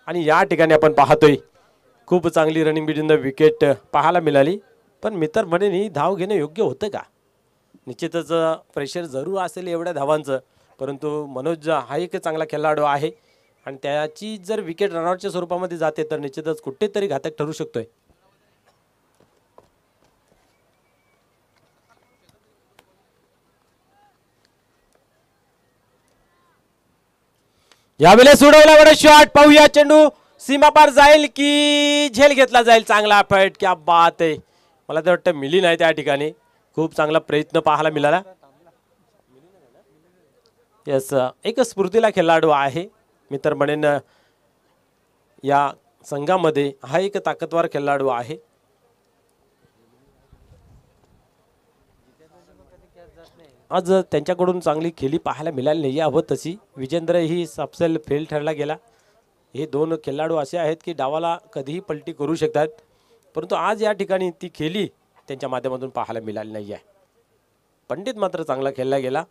आणि या ठिकाणी आपण पाहतोय खूप चांगली रनिंग बिटवीन द विकेट पाहायला मिळाली. पण मित्र म्हणेन धाव घेणं योग्य होतं का? निश्चितच प्रेशर जरूर असेल एवढ्या धावांचं, परंतु मनोज हा एक चांगला खेळाडू आहे आणि त्याची जर विकेट रनआउटच्या स्वरूपामध्ये जाते तर निश्चितच कुठेतरी घातक ठरू शकतोय. यावेळेस सोडवला बडा शॉट. पाहूया चेंडू सीमा पार जाईल की झेल घेतला जाईल. चांगला फट. क्या बात आहे. मला तर वाटतं मिली नाही त्या ठिकाणी. खूप चांगला प्रयत्न पाहायला मिळाला. यस, एक स्फूर्तीला खेळाडू आहे मित्र म्हणेन. या संघामध्ये हा एक ताकदवार खेळाडू आहे. आज त्यांच्याकडून चांगली खेळी पाहायला मिळाली नाही हवं तशी. विजेंद्र ही सबसेल फेल ठरला गेला. हे दोन खेळाडू असे आहेत की डावाला कधीही पलटी करू शकतात, परंतु आज या ठिकाणी ती खेळी त्यांच्या माध्यमातून पाहायला मिळाली नाही आहे. पंडित मात्र चांगला खेळला गेला.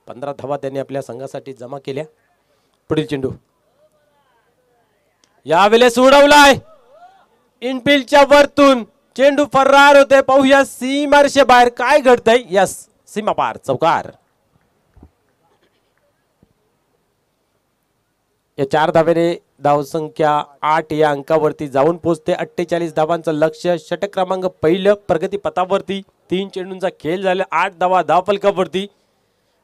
15 धावा त्यांनी आपल्या संघासाठी जमा केल्या. पुढील चेंडू यावेळेस उडवलाय इनफिल्डच्या वरतून. चेंडू फरार होते. पाहूया सीमारेषे बाहेर काय घडतंय. यस, सीमा पार, चौकार. या 4 धावेने धावसंख्या 8 या अंकावरती जाऊन पोहोचते. 48 धावांचं लक्ष्य. षटक क्रमांक पहिलं प्रगती पथावरती. 3 चेंडूंचा खेळ झाला. 8 धावा धावफलकावरती.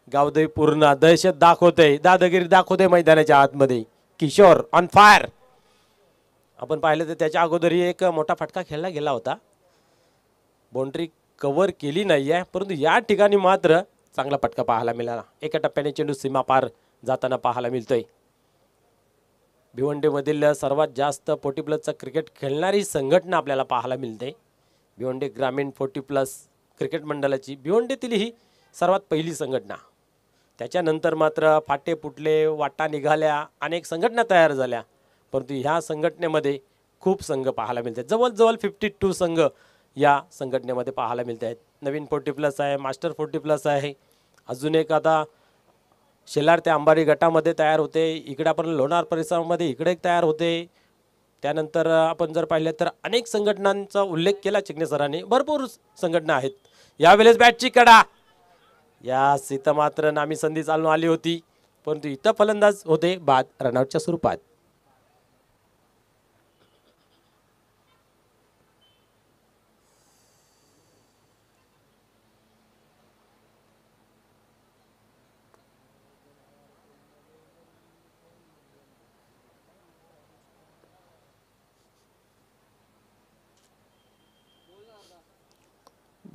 गावदे पूर्ण दहशत दाखवते, दादागिरी दाखवते मैदानाच्या आतमध्ये. Kishore on fire. आपण पाहिलं तर त्याच्या अगोदरही एक मोठा फटका खेळला गेला होता. बाउंड्री कव्हर केली नाही आहे, परंतु या ठिकाणी मात्र चांगला फटका पाहायला मिळाला. एका टप्प्याने चेंडू सीमा पार जाताना पाहायला मिळतोय. भिवंडीमधील सर्वात जास्त 40+ क्रिकेट खेळणारी संघटना आपल्याला पाहायला मिळते. भिवंडी ग्रामीण 40+ क्रिकेट मंडळाची भिवंडीतील ही सर्वात पहिली संघटना. त्याच्यानंतर मात्र फाटे फुटले, वाटा निघाल्या, अनेक संघटना तयार झाल्या, परंतु ह्या संघटनेमध्ये खूप संघ पाहायला मिळतात. जवळजवळ 52 संघ या संघटनेमध्ये पाहायला मिळत आहेत. नवीन 40+ आहे, मास्टर 40+ आहे. अजून एक आता शेलार ते अंबारी गटामध्ये तयार होते. इकडे आपण लोणार परिसरामध्ये इकडे एक तयार होते. त्यानंतर आपण जर पाहिलं तर अनेक संघटनांचा उल्लेख केला चिकणे सरांनी. भरपूर संघटना आहेत. यावेळेस बॅटची कडा. यास इथं मात्र नामी संधी चालून आली होती, परंतु इथं फलंदाज होते बाद रनआउटच्या स्वरूपात.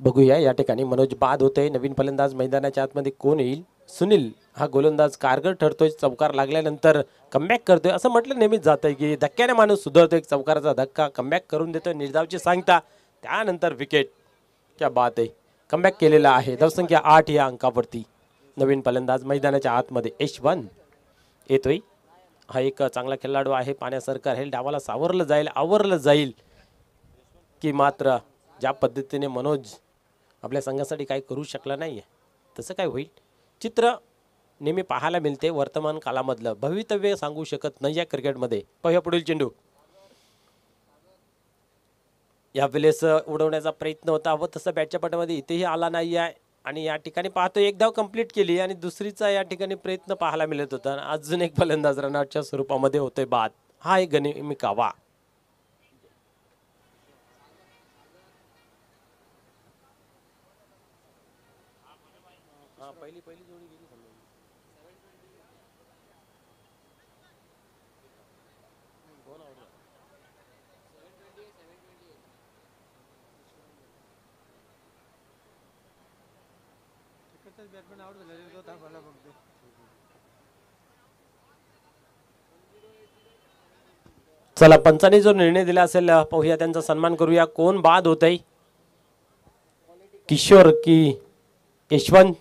बघूया या ठिकाणी मनोज बाद होते. नवीन फलंदाज मैदानाच्या आतमध्ये कोण येईल? सुनील हा गोलंदाज कारगर ठरतोय. चौकार लागल्यानंतर कमबॅक करतोय. असं म्हटलं नेहमीच जातंय की धक्क्याने माणूस सुधारतोय. एक चौकाराचा धक्का कमबॅक करून देतोय. निर्धावची सांगता त्यानंतर विकेट. क्या बात आहे, कमबॅक केलेला आहे. धावसंख्या 8 या अंकावरती. नवीन फलंदाज मैदानाच्या आतमध्ये यशवंत येतोय. हा एक चांगला खेळाडू आहे. पाण्यासारखं राहील. डावाला सावरलं जाईल, आवरलं जाईल की मात्र ज्या पद्धतीने मनोज आपल्या संघासाठी काही करू शकला नाही तसं काय होईल? चित्र नेहमी पाहायला मिळते. वर्तमान काळामधलं भवितव्य सांगू शकत नाही या क्रिकेटमध्ये. पाहूया पुढील चेंडू. यावेळेस उडवण्याचा प्रयत्न होता व तसं बॅटच्या पाठीमध्ये इथेही आला नाही आहे. आणि या ठिकाणी पाहतो एक धाव कंप्लीट केली आणि दुसरीचा या ठिकाणी प्रयत्न पाहायला मिळत होता. अजून एक फलंदाज रनआउटच्या स्वरूपामध्ये होतोय बाद. हा एक गनिमी कावा. चला पंचांनी जो निर्णय दिला असेल पाहूया, त्यांचा सन्मान करूया. कोण बाद होतय? किशोर की यशवंत?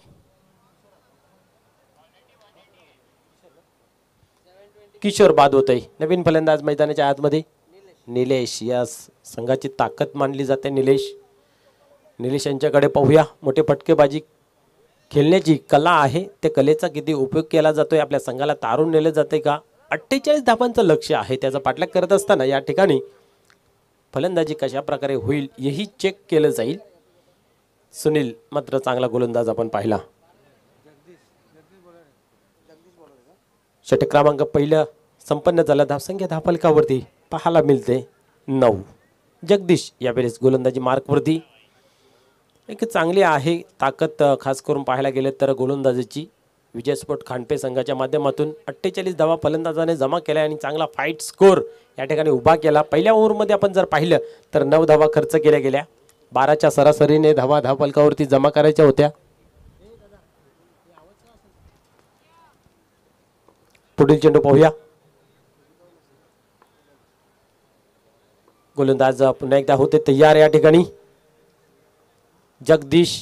किशोर बाद होतय. नवीन फलंदाज मैदानाच्या आतमध्ये निलेश. या संघाची ताकद मानली जाते. निलेश यांच्याकडे पाहूया. मोठे फटकेबाजी खेळण्याची कला आहे. त्या कलेचा किती उपयोग केला जातोय? आपल्या संघाला तारून नेलं जाते का? 48 धावांचं लक्ष आहे. त्याचा पाठलाग करत असताना या ठिकाणी फलंदाजी कशा प्रकारे होईल हेही चेक केलं जाईल. सुनील मात्र चांगला गोलंदाज आपण पाहिला. षटक क्रमांक पहिलं संपन्न झालं. धावसंख्या धावफलकावरती पाहायला मिळते 9. जगदीश यावेळेस गोलंदाजी मार्कवरती. एक चांगली आहे ताकद खास करून पाहायला गेले तर गोलंदाजीची. विजय स्पोर्ट खांडपे संघाच्या माध्यमातून 48 धावा फलंदाजाने जमा केल्या आणि चांगला फाईट स्कोर या ठिकाणी उभा केला. पहिल्या ओव्हरमध्ये आपण जर पाहिलं तर 9 धावा खर्च केल्या गेल्या. 12च्या सरासरीने धावा धावफलकावरती जमा करायच्या होत्या. पुढील चेंडू पाहूया. गोलंदाज पुन्हा एकदा होते तयार या ठिकाणी. जगदीश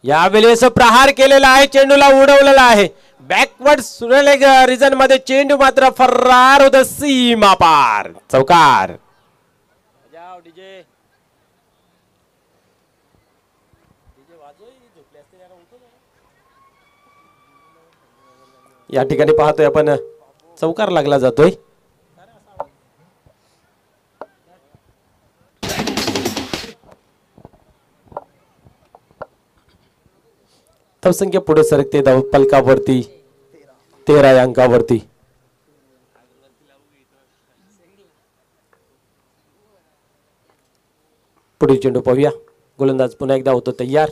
यावेळेस प्रहार केलेला आहे. चेंडूला उडवलेला आहे. बॅकवर्ड सुरेलेग रिजन मध्ये चेंडू मात्र फरार होत सीमा पार. चौकार. या ठिकाणी पाहतोय आपण चौकार लागला जातोय. धावसंख्या पुढे सरकते धावफलकावरती 13 या अंकावरती. पुढील चेंडू पाहूया. गोलंदाज पुन्हा एकदा होतो तयार.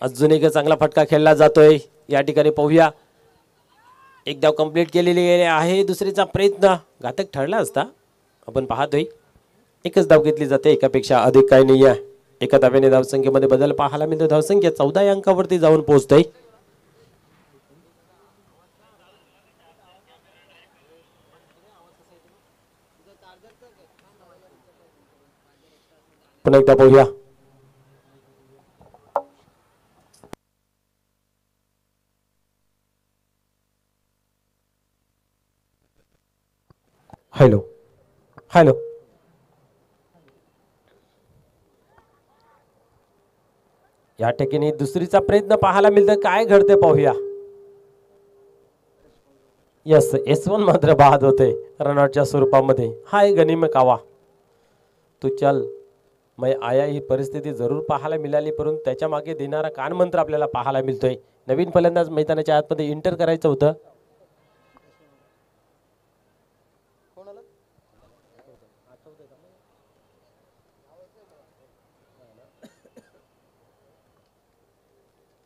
अजून एक चांगला फटका खेळला जातोय. या ठिकाणी पाहूया. एक धाव कंप्लीट केलेली आहे. दुसरीचा प्रयत्न घातक ठरला असता. आपण पाहतोय एकच धाव घेतली जाते. एकापेक्षा अधिक काही नाही आहे. एका धाव्याने धावसंख्येमध्ये बदल पाहायला मिळतो. धावसंख्या 14 या अंकावरती जाऊन पोहोचतोय. पुन्हा एकदा पाहूया. Hello hello. या ठिकाणी दुसरीचा प्रयत्न पाहायला मिळतं. काय घडते पाहूया. यस यशवंत मात्र बाद होते रनआउटच्या स्वरूपामध्ये. हा एक गनिमी कावा. तू चल मैं आया ही परिस्थिती जरूर पाहायला मिळाली, परंतु त्याच्या मागे देणारा कानमंत्र आपल्याला पाहायला मिळतोय. नवीन फलंदाज मैदानाच्या आतमध्ये एंटर करायचं होतं.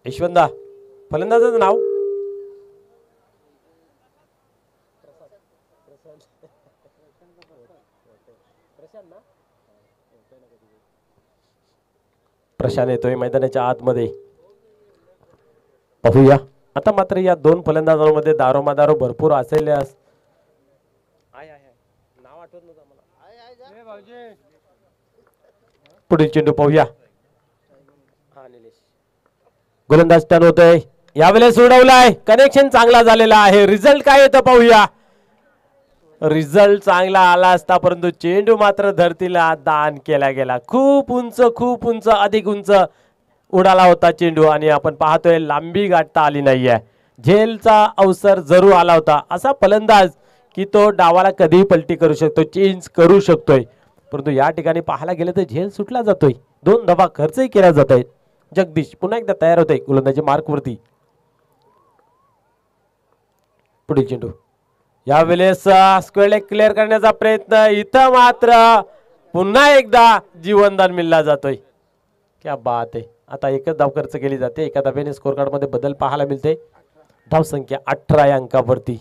यशवंता फलंदाजाचं नाव प्रशांत येतोय मैदानाच्या आतमध्ये. पाहूया आता मात्र या दोन फलंदाजांमध्ये दारोमादारो भरपूर असेल. पुढील चेंडू पाहूया. गोलंदाज टर्न होतोय. यावेळेस उडवलाय. कनेक्शन चांगला झालेला आहे. रिझल्ट काय येतं पाहूया. रिझल्ट चांगला आला असता परंतु चेंडू मात्र धरतीला दान केला गेला. खूप उंच अधिक उंच उडाला होता चेंडू आणि आपण पाहतोय लांबी गाठता आली नाहीये. झेलचा अवसर जरूर आला होता. असा फलंदाज की तो डावाला कधीही पलटी करू शकतो, चेंज करू शकतोय. परंतु या ठिकाणी पाहायला गेलं तर झेल सुटला जातोय. 2 धावा खर्चही केला जात आहेत. जगदीश पुन्हा एकदा तयार होतोय गोलंदाजी मार्कवरती. पुढील चेंडू यावेळेस स्क्वेअर लेग क्लिअर करण्याचा प्रयत्न. इथं मात्र पुन्हा एकदा जीवनदान मिळला जातोय. क्या बात आहे. आता एकच धाव खर्च केली जाते. एका धाब्याने स्कोर कार्ड मध्ये बदल पाहायला मिळते. धाव संख्या 18 या अंकावरती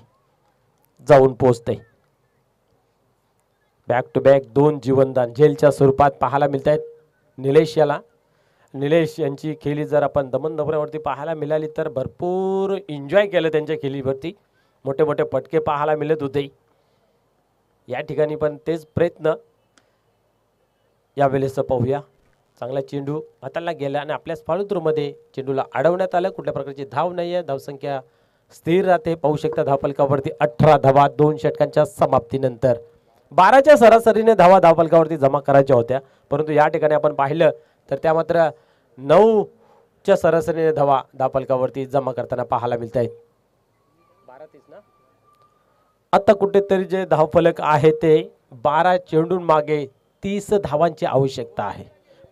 जाऊन पोहोचते. बॅक टू बॅक 2 जीवनदान झेलच्या स्वरूपात पाहायला मिळत आहेत. निलेश यांची खेळी जर आपण दमन दबऱ्यावरती पाहायला मिळाली तर भरपूर एन्जॉय केलं त्यांच्या खेळीवरती. मोठे मोठे फटके पाहायला मिळत होते. या ठिकाणी पण तेच प्रयत्न यावेळेस पाहूया. चांगला चेंडू हाताला गेला आणि आपल्या फॉलोथ्रूमध्ये चेंडूला अडवण्यात आलं. कुठल्या प्रकारची धाव नाही आहे. धावसंख्या स्थिर राहते. पाहू शकता धावफलकावरती 18 धावा 2 षटकांच्या समाप्तीनंतर. 12च्या सरासरीने धावा धावफलकावरती जमा करायच्या होत्या परंतु या ठिकाणी आपण पाहिलं तर त्या मात्र 9च्या सरासरीने धावा धावफलकावरती जमा करताना पाहायला मिळत आहेत. आता कुठेतरी जे धावफलक आहे ते 12 चेंडून मागे 30 धावांची आवश्यकता आहे.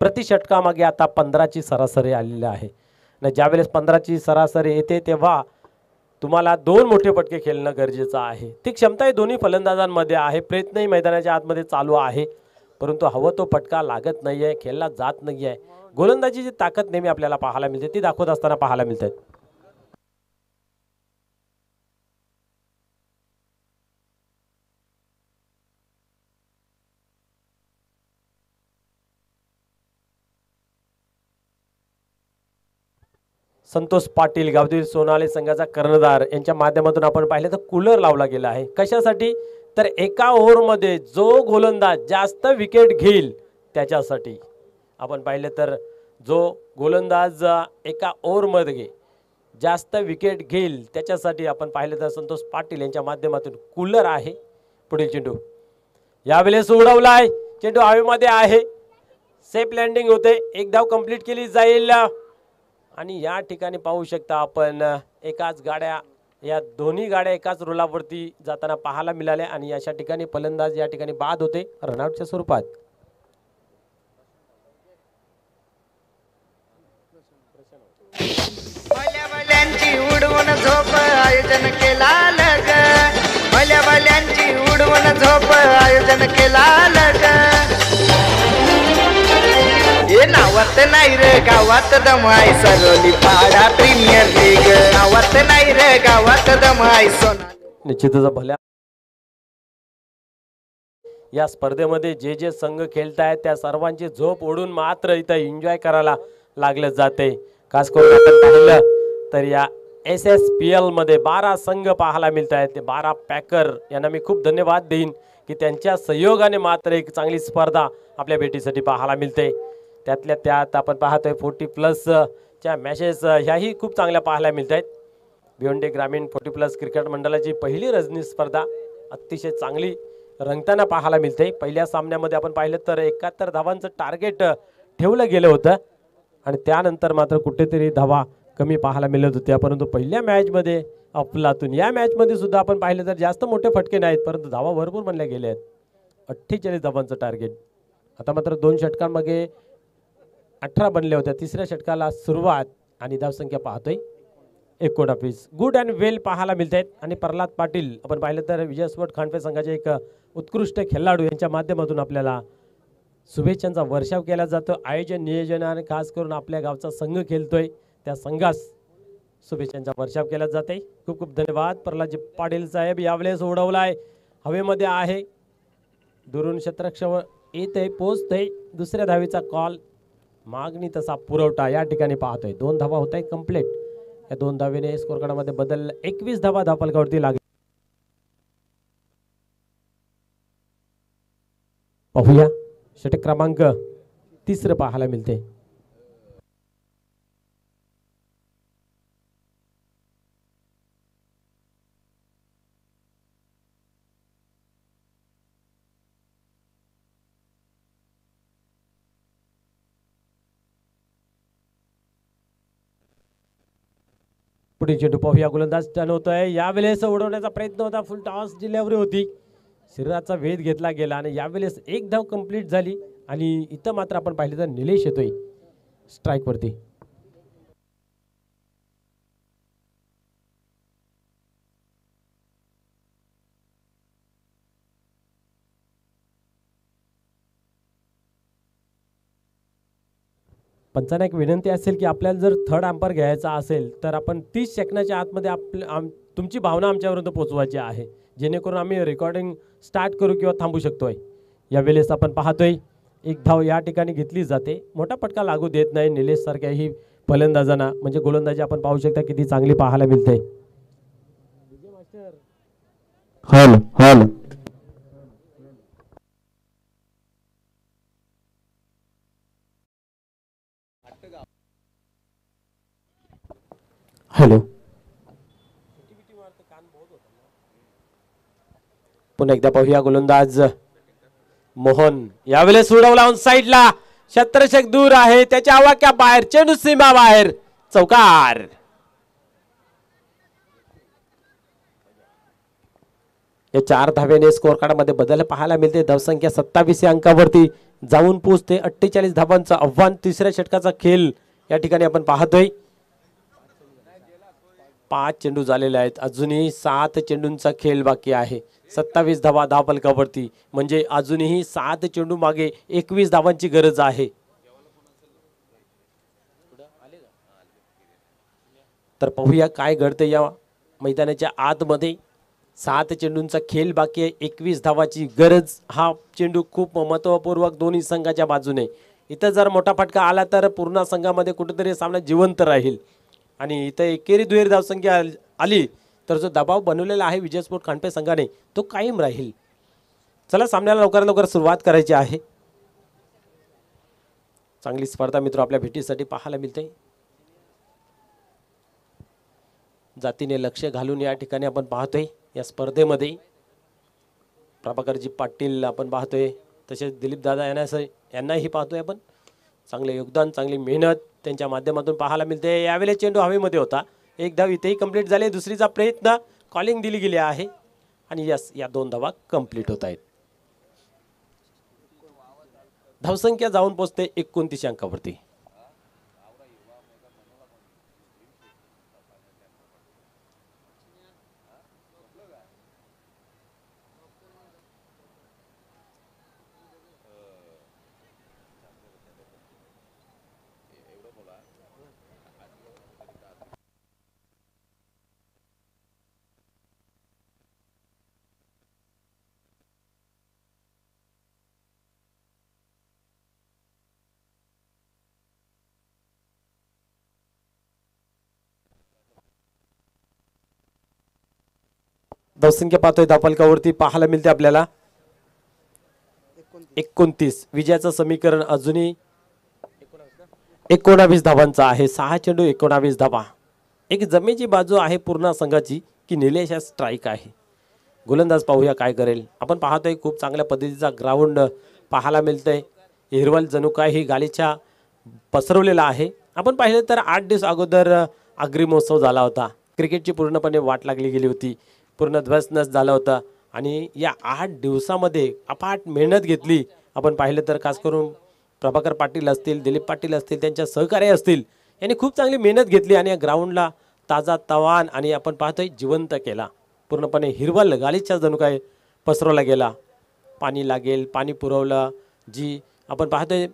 प्रति षटकामागे आता 15ची सरासरी आलेली आहे. आणि ज्यावेळेस 15ची सरासरी येते तेव्हा तुम्हाला 2 मोठे फटके खेळणं गरजेचं आहे. ती क्षमता दोन्ही फलंदाजांमध्ये आहे. प्रयत्नही मैदानाच्या आतमध्ये चालू आहे परंतु हवं तो फटका लागत नाहीये, खेळला जात नाहीये. गोलंदाजीची ताकद नेहमी आपल्याला पाहायला मिळते. ती दाखवत असताना पाहायला मिळते. संतोष पाटील गावदेवी सोनाली संघाचा कर्णधार यांच्या माध्यमातून आपण पाहिलं तर कूलर लावला गेला आहे. कशासाठी तर एका ओव्हरमध्ये जो गोलंदाज जास्त विकेट घेईल त्याच्यासाठी. आपण पाहिलं तर जो गोलंदाज एका ओव्हरमध्ये जास्त विकेट घेईल त्याच्यासाठी आपण पाहिलं तर संतोष पाटील यांच्या माध्यमातून कूलर आहे. पुढील चेंडू यावेळेस उडवलाय. चेंडू हवेमध्ये आहे. सेफ लँडिंग होते. 1 धाव कंप्लीट केली जाईल. आणि या ठिकाणी पाहू शकता आपण एकाच गाड्या या दोन्ही गाड्या एकाच रुलावरती जाताना पाहायला मिळाल्या आणि अशा ठिकाणी फलंदाज या ठिकाणी बाद होते रनआउटच्या स्वरूपात.
भल्याभल्यांची उडवून झोप आयोजन केला लग. भल्याभल्यांची उडवून झोप आयोजन केला लग. हे नावात नाही रे गावात दमाई सरोली पाडा प्रीमियर लीग. नावात नाही रे गावात दमाई सोनाली.
निश्चितच भल्या या स्पर्धेमध्ये जे जे संघ खेळतायत त्या सर्वांची झोप ओढून मात्र इथं एन्जॉय करायला लागलं जाते. खास करून आपण पाहिलं तर या SSPL मध्ये 12 संघ पाहायला मिळत आहेत. ते 12 पॅकर यांना मी खूप धन्यवाद देईन की त्यांच्या सहयोगाने मात्र एक चांगली स्पर्धा आपल्या भेटीसाठी पाहायला मिळते. त्यातल्या त्यात आपण पाहतोय 40+ च्या मॅचेस ह्याही खूप चांगल्या पाहायला मिळत आहेत. भिवंडी ग्रामीण 40+ क्रिकेट मंडळाची पहिली रजनी स्पर्धा अतिशय चांगली रंगताना पाहायला मिळते. पहिल्या सामन्यामध्ये आपण पाहिलं तर 71 धावांचं टार्गेट ठेवलं गेलं होतं आणि त्यानंतर मात्र कुठेतरी धावा कमी पाहायला मिळत होत्या. परंतु पहिल्या मॅचमध्ये अफलातून या मॅचमध्ये सुद्धा आपण पाहिलं तर जास्त मोठे फटके नाहीत परंतु धावा भरपूर म्हणल्या गेल्या आहेत. 48 धावांचं टार्गेट. आता मात्र 2 षटकांमध्ये 18 बनले होते. तिसऱ्या षटकाला सुरुवात आणि धावसंख्या पाहतोय 19. गुड अँड वेल पाहायला मिळत आहेत. आणि प्रल्हाद पाटील आपण पाहिलं तर विजय स्पोर्ट खांडवे संघाचे एक उत्कृष्ट खेळाडू यांच्या माध्यमातून आपल्याला शुभेच्छांचा वर्षाव केला जातो. आयोजन नियोजन आणि खास करून आपल्या गावचा संघ खेळतोय त्या संघास शुभेच्छांचा वर्षाव केला जाते. खूप खूप धन्यवाद प्रल्हादजी पाटील साहेब. यावेळेस उडवलाय. हवेमध्ये आहे. दुरून क्षेत्ररक्षक येते पोचते. दुसऱ्या धावेचा कॉल मागणी तसा पुरवठा या ठिकाणी पाहतोय. 2 धावा होत आहे कंप्लीट. या 2 धावेने स्कोर कार्डामध्ये बदल 21 धावा धावफलकावरती लागले. पाहूया षटक क्रमांक 3 पाहायला मिळते. पुढे चेंडू पाहूया. गोलंदाज टर्न होतोय. यावेळेस उडवण्याचा प्रयत्न होता. फुल टॉस डिलिव्हरी होती. शरीराचा वेध घेतला गेला आणि यावेळेस 1 धाव कंप्लीट झाली आणि इथं मात्र आपण पाहिलं तर निलेश येतोय स्ट्राईक वरती. पंचांना एक विनंती असेल की आपल्याला जर थर्ड अंपायर घ्यायचा असेल तर आपण 30 सेकंदाच्या आतमध्ये तुमची भावना आमच्यापर्यंत पोहोचवायची आहे, जेणेकरून आम्ही रेकॉर्डिंग स्टार्ट करू किंवा थांबू शकतोय. यावेळेस आपण पाहतोय 1 धाव या ठिकाणी घेतली जाते. मोठा फटका लागू देत नाही निलेश सारख्याही फलंदाजांना. म्हणजे गोलंदाजी आपण पाहू शकता किती चांगली पाहायला मिळते. हॅलो. पुन्हा एकदा पाहूया. गोलंदाज मोहन यावेळेस उडवला ऑन साइडला. क्षेत्ररक्षक दूर आहे. त्याच्या आवाक्या बाहेर. चेंडू सीमा बाहेर. चौकार. या 4 धावेने स्कोर कार्डामध्ये बदल पाहायला मिळते. धावसंख्या 27 या अंकावरती जाऊन पोहोचते. 48 धावांचं आव्हान. 3ऱ्या षटकाचा खेळ या ठिकाणी आपण पाहतोय. 5 चेंडू झालेले आहेत. अजूनही 7 चेंडूंचा खेळ बाकी आहे. 27 धावा धावफलकावरती म्हणजे अजूनही 7 चेंडू मागे 21 धावांची गरज आहे. तर पाहूया काय घडते या मैदानाच्या आतमध्ये. 7 चेंडूंचा खेळ बाकी आहे. 21 धावाची गरज. हा चेंडू खूप महत्वपूर्वक दोन्ही संघाच्या बाजूने. इथं जर मोठा फटका आला तर पूर्ण संघामध्ये कुठेतरी सामना जिवंत राहील आणि इथं एकेरी दुहेरी धावसंख्या आली तर जो दबाव बनवलेला आहे विजय स्पोर्ट खांडपे संघाने तो कायम राहील. चला सामन्याला लवकरात लवकर सुरुवात करायची आहे. चांगली स्पर्धा मित्र आपल्या भेटीसाठी पाहायला मिळते. जातीने लक्ष घालून या ठिकाणी आपण पाहतोय या स्पर्धेमध्ये. प्रभाकरजी पाटील आपण पाहतोय. तसेच दिलीप दादा यांनाही पाहतोय आपण. चांगले योगदान, चांगली मेहनत त्यांच्या माध्यमातून पाहायला मिळते. यावेळेस चेंडू हवेमध्ये होता. 1 धाव इथेही कंप्लीट झाले. दुसरीचा प्रयत्न. कॉलिंग दिली गेली आहे आणि यस या 2 धावा कंप्लीट होत आहेत. धावसंख्या जाऊन पोहोचते 29 अंकावरती. धावसंख्या पाहतोय धावफलकावरती पाहायला मिळते आपल्याला 29. विजयाचं समीकरण अजूनही 19 धावांचा आहे. 6 चेंडू 19 धावा. एक जमेची बाजू आहे पूर्ण संघाची की निलेश हा स्ट्राईक आहे. गोलंदाज पाहूया काय करेल. आपण पाहतोय खूप चांगल्या पद्धतीचा ग्राउंड पाहायला मिळतंय. हिरवल जणू काय ही गालीच्या पसरवलेला आहे. आपण पाहिलं तर 8 दिवस अगोदर आगरी महोत्सव झाला होता. क्रिकेटची पूर्णपणे वाट लागली गेली होती. पूर्ण ध्वस्त झाला होता आणि या 8 दिवसामध्ये अफाट मेहनत घेतली. आपण पाहिलं तर खास करून प्रभाकर पाटील असतील, दिलीप पाटील असतील, त्यांच्या सहकारी असतील, यांनी खूप चांगली मेहनत घेतली आणि या ग्राउंडला ताजा तवान आणि आपण पाहतोय जिवंत केला. पूर्णपणे हिरवल गालीच्या जणू काय पसरवला गेला. पाणी लागेल, पाणी पुरवलं. जी आपण पाहतोय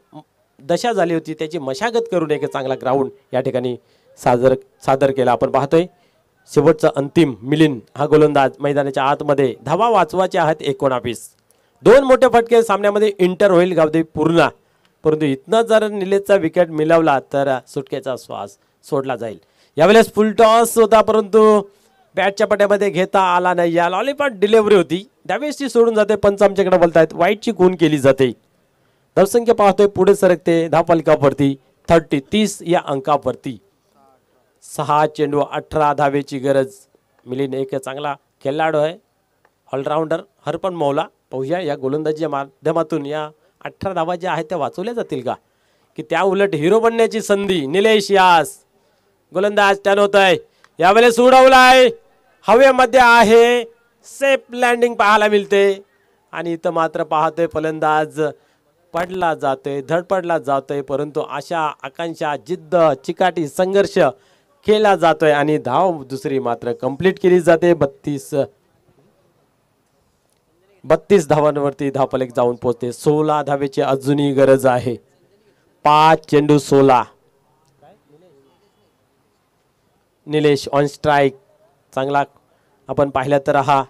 दशा झाली होती त्याची मशागत करून एक चांगला ग्राउंड या ठिकाणी सादर केला. आपण पाहतोय शेवटचा अंतिम मिलिंद हा गोलंदाज मैदानाच्या आतमध्ये. धावा वाचवायचे आहेत 19. 2 मोठे फटके सामन्यामध्ये इंटर होईल गावदेवी पूर्ण. परंतु इथनं जर निलेशचा विकेट मिळवला तर सुटकेचा श्वास सोडला जाईल. यावेळेस फुल टॉस होता परंतु बॅटच्या पट्ट्यामध्ये घेता आला नाही. या लॉलीपॉप डिलिव्हरी होती त्यावेळेस सोडून जाते. पंच आमच्याकडे बोलतायत वाईटची खून केली जाते. धावसंख्या पाहतोय पुढे सरकते धावफलकावरती 30 या अंकावरती. 6 चेंडू 18 धावेची गरज. मिलिंद एक चांगला खेळाडू आहे ऑलराऊंडर हरपन मौला. पाहूया या गोलंदाजीच्या माध्यमातून या 18 धावा ज्या आहेत त्या वाचवल्या जातील का की त्या उलट हिरो बनण्याची संधी. निलेश यास गोलंदाज टर्न होत आहे. यावेळेस उडवलाय हवेमध्ये आहे सेफ लँडिंग पाहायला मिळते आणि इथं मात्र पाहतोय फलंदाज पडला जातोय धडपडला जातोय परंतु आशा आकांक्षा जिद्द चिकाटी संघर्ष केला जातोय आणि धाव दुसरी मात्र कंप्लीट केली जाते. 32 धावांवरती धावफलक जाऊन पोहोचते. 16 धावेची अजूनही गरज आहे. 5 चेंडू 16. Nilesh on strike. चांगला आपण पाहिलं तर हा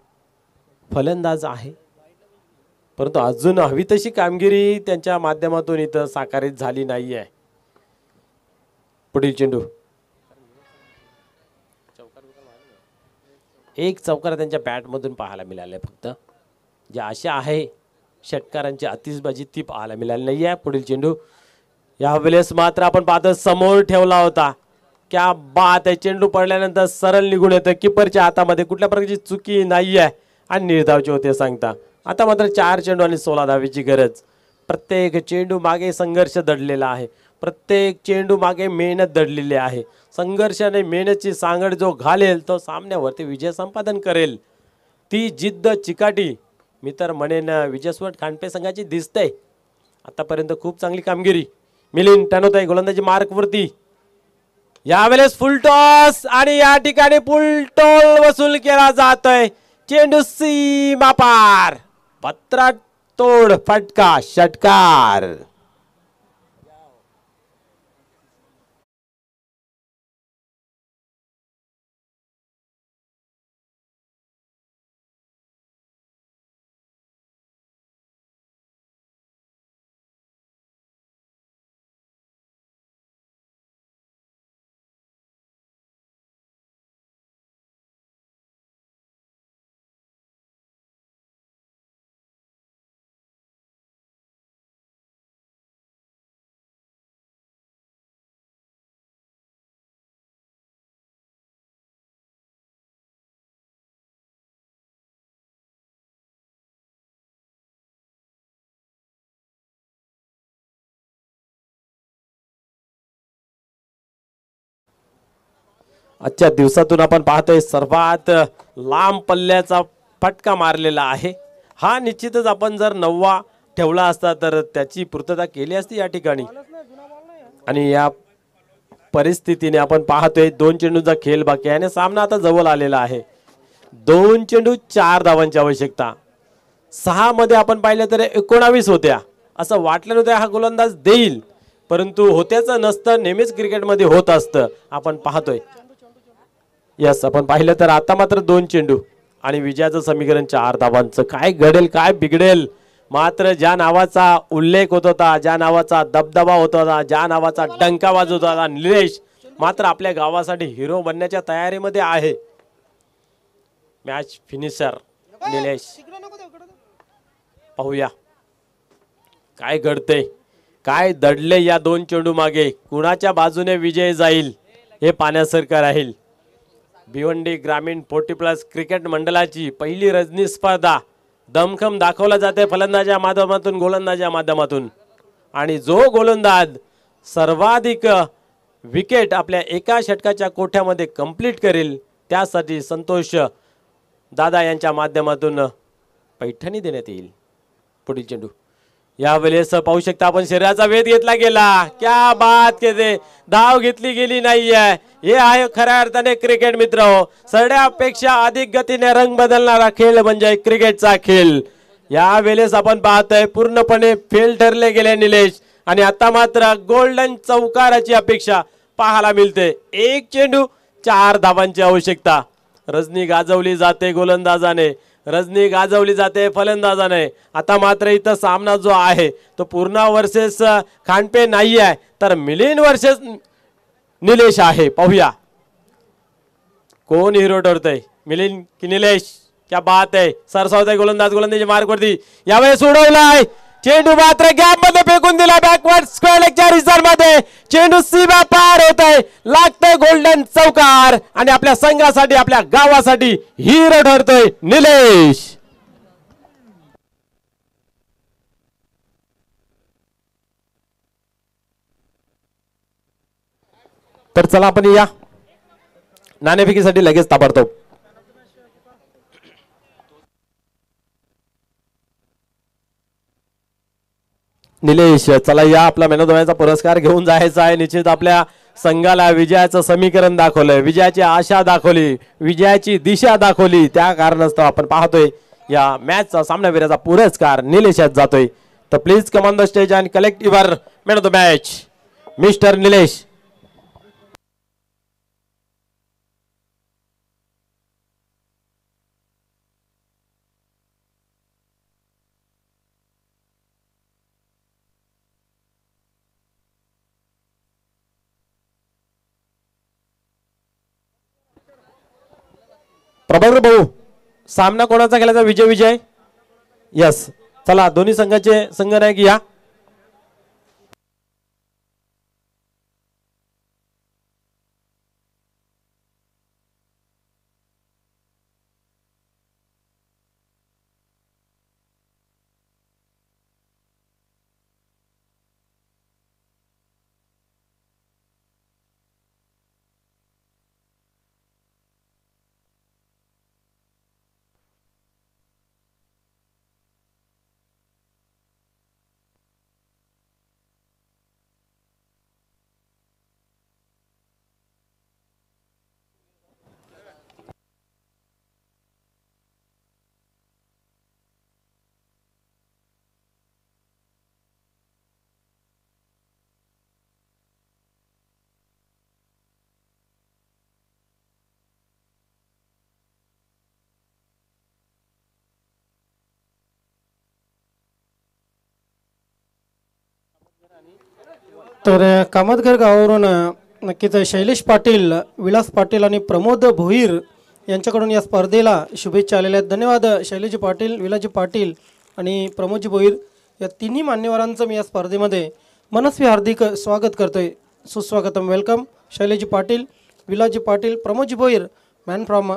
फलंदाज आहे परंतु अजून हवी तशी कामगिरी त्यांच्या माध्यमातून इथं साकारित झाली नाही आहे. पुढील चेंडू एक चौकार त्यांच्या बॅटमधून पाहायला मिळाले. फक्त जे आशा आहे षटकारांची आतिषबाजी ती पाहायला मिळाली नाही आहे. पुढील चेंडू यावेळेस मात्र आपण पाहतो समोर ठेवला होता. क्या बात आहे. चेंडू पडल्यानंतर सरळ निघून येतं. किपरच्या हातामध्ये कुठल्या प्रकारची चुकी नाही आहे आणि निर्धावचे होते सांगता. आता मात्र 4 चेंडू आणि 16 धावेची गरज. प्रत्येक चेंडू मागे संघर्ष दडलेला आहे. प्रत्येक चेंडू मागे मेहनत दडलेली आहे. संघर्षाने मेहनतची सांगड जो घालेल तो सामन्यावरती विजय संपादन करेल. ती जिद्द चिकाटी मी तर म्हणेन विजयस्वट खांडपे संघाची दिसते. आतापर्यंत खूप चांगली कामगिरी. मिलिंद टर्न होत आहे गोलंदाजी मार्कवरती. यावेळेस फुल टॉस आणि या ठिकाणी फुल टॉल वसूल केला जातोय. चेंडू सीमा पार पत्रा तोड फटका षटकार. आजच्या दिवसातून आपण पाहतोय सर्वात लांब पल्ल्याचा फटका मारलेला आहे. हा निश्चितच आपण जर 9वा ठेवला असता तर त्याची पूर्तता केली असती या ठिकाणी. आणि या परिस्थितीने आपण पाहतोय 2 चेंडूचा खेळ बाकी आहे आणि सामना आता जवळ आलेला आहे. 2 चेंडू 4 धावांची आवश्यकता. 6 मध्ये आपण पाहिलं तर 19 होत्या. असं वाटलं नव्हतं हा गोलंदाज देईल परंतु होत्याचं नसतं. नेहमीच क्रिकेटमध्ये होत असतं. आपण पाहतोय यस आपण पाहिलं तर आता मात्र 2 चेंडू आणि विजयाचं समीकरण 4 धावांचं. काय घडेल काय बिघडेल मात्र ज्या नावाचा उल्लेख होत होता ज्या नावाचा दबदबा होत होता ज्या नावाचा डंका वाजवत होता निलेश मात्र आपल्या गावासाठी हिरो बनण्याच्या तयारीमध्ये आहे. Match finisher Nilesh. पाहूया काय घडते काय दडले या 2 चेंडू मागे. कुणाच्या बाजूने विजय जाईल हे पाहण्यासारखं राहील. भिवंडी ग्रामीण 40+ क्रिकेट मंडळाची पहिली रजनी स्पर्धा दमखम दाखवला जाते फलंदाजाच्या माध्यमातून गोलंदाजाच्या माध्यमातून. आणि जो गोलंदाज सर्वाधिक विकेट आपल्या एका षटकाच्या कोठ्यामध्ये कंप्लीट करेल त्यासाठी संतोष दादा यांच्या माध्यमातून पैठणी देण्यात येईल. पुढील चेंडू यावेळेस पाहू शकता आपण शरीराचा वेध घेतला गेला. क्या बात केले. धाव घेतली गेली नाहीये. हे आहे खऱ्या अर्थाने क्रिकेट मित्र हो. सरड्यापेक्षा अधिक गतीने रंग बदलणारा खेळ म्हणजे क्रिकेटचा खेळ. यावेळेस आपण पाहतोय पूर्णपणे फेल ठरले गेले निलेश आणि आता मात्र गोल्डन चौकाराची अपेक्षा पाहायला मिळते. 1 चेंडू 4 धावांची आवश्यकता. रजनी गाजवली जाते गोलंदाजाने रजनी गाजवली जाते फलंदाजाने. आता मात्र इथं सामना जो आहे तो पूर्णा वर्सेस खांडपे नाही आहे, तर मिलिंद वर्सेस निलेश आहे. पाहूया कोण हिरो ठरतय, मिलिंद की निलेश. क्या बात आहे. सरसावताय गोलंदाजी मार्कवरती यावेळेस उडवलाय चेंडू, मात्र गॅप मध्ये फेकून दिला बॅकवर्ड स्क्वेअर लेगच्या रिझर्व मध्ये. चेंडू सीमा पार होत आहे, लागतंय गोल्डन चौकार आणि आपल्या संघासाठी आपल्या गावासाठी हिरो ठरतोय निलेश. तर चला आपण या नाणेफेकीसाठी लगेच ताबडतोब. निलेश चला या, आपला मॅन ऑफ द मॅचचा पुरस्कार घेऊन जायचा आहे. निश्चित आपल्या संघाला विजयाचं समीकरण दाखवलंय, विजयाची आशा दाखवली, विजयाची दिशा दाखवली. त्या कारणास्तव आपण पाहतोय या मॅचचा सामनावीराचा पुरस्कार निलेशात जातोय. तर please come on the stage and collect your man of the match mister Nilesh. Prabhakar भाऊ, सामना कोणाचा केल्याचा विजय विजय? यस, चला दोन्ही संघाचे संघनायक या.
तर कामतघर गावावरून नक्कीच शैलेश पाटील, विलास पाटील आणि प्रमोद भोईर यांच्याकडून या स्पर्धेला शुभेच्छा आलेल्या आहेत. धन्यवाद शैलेश पाटील, विलाजी पाटील आणि प्रमोदजी भोईर या तिन्ही मान्यवरांचं मी या स्पर्धेमध्ये मनस्वी हार्दिक स्वागत करतोय. सुस्वागतम, वेलकम शैलेश पाटील, विलाजी पाटील, प्रमोदजी भोईर, मॅन फ्रॉम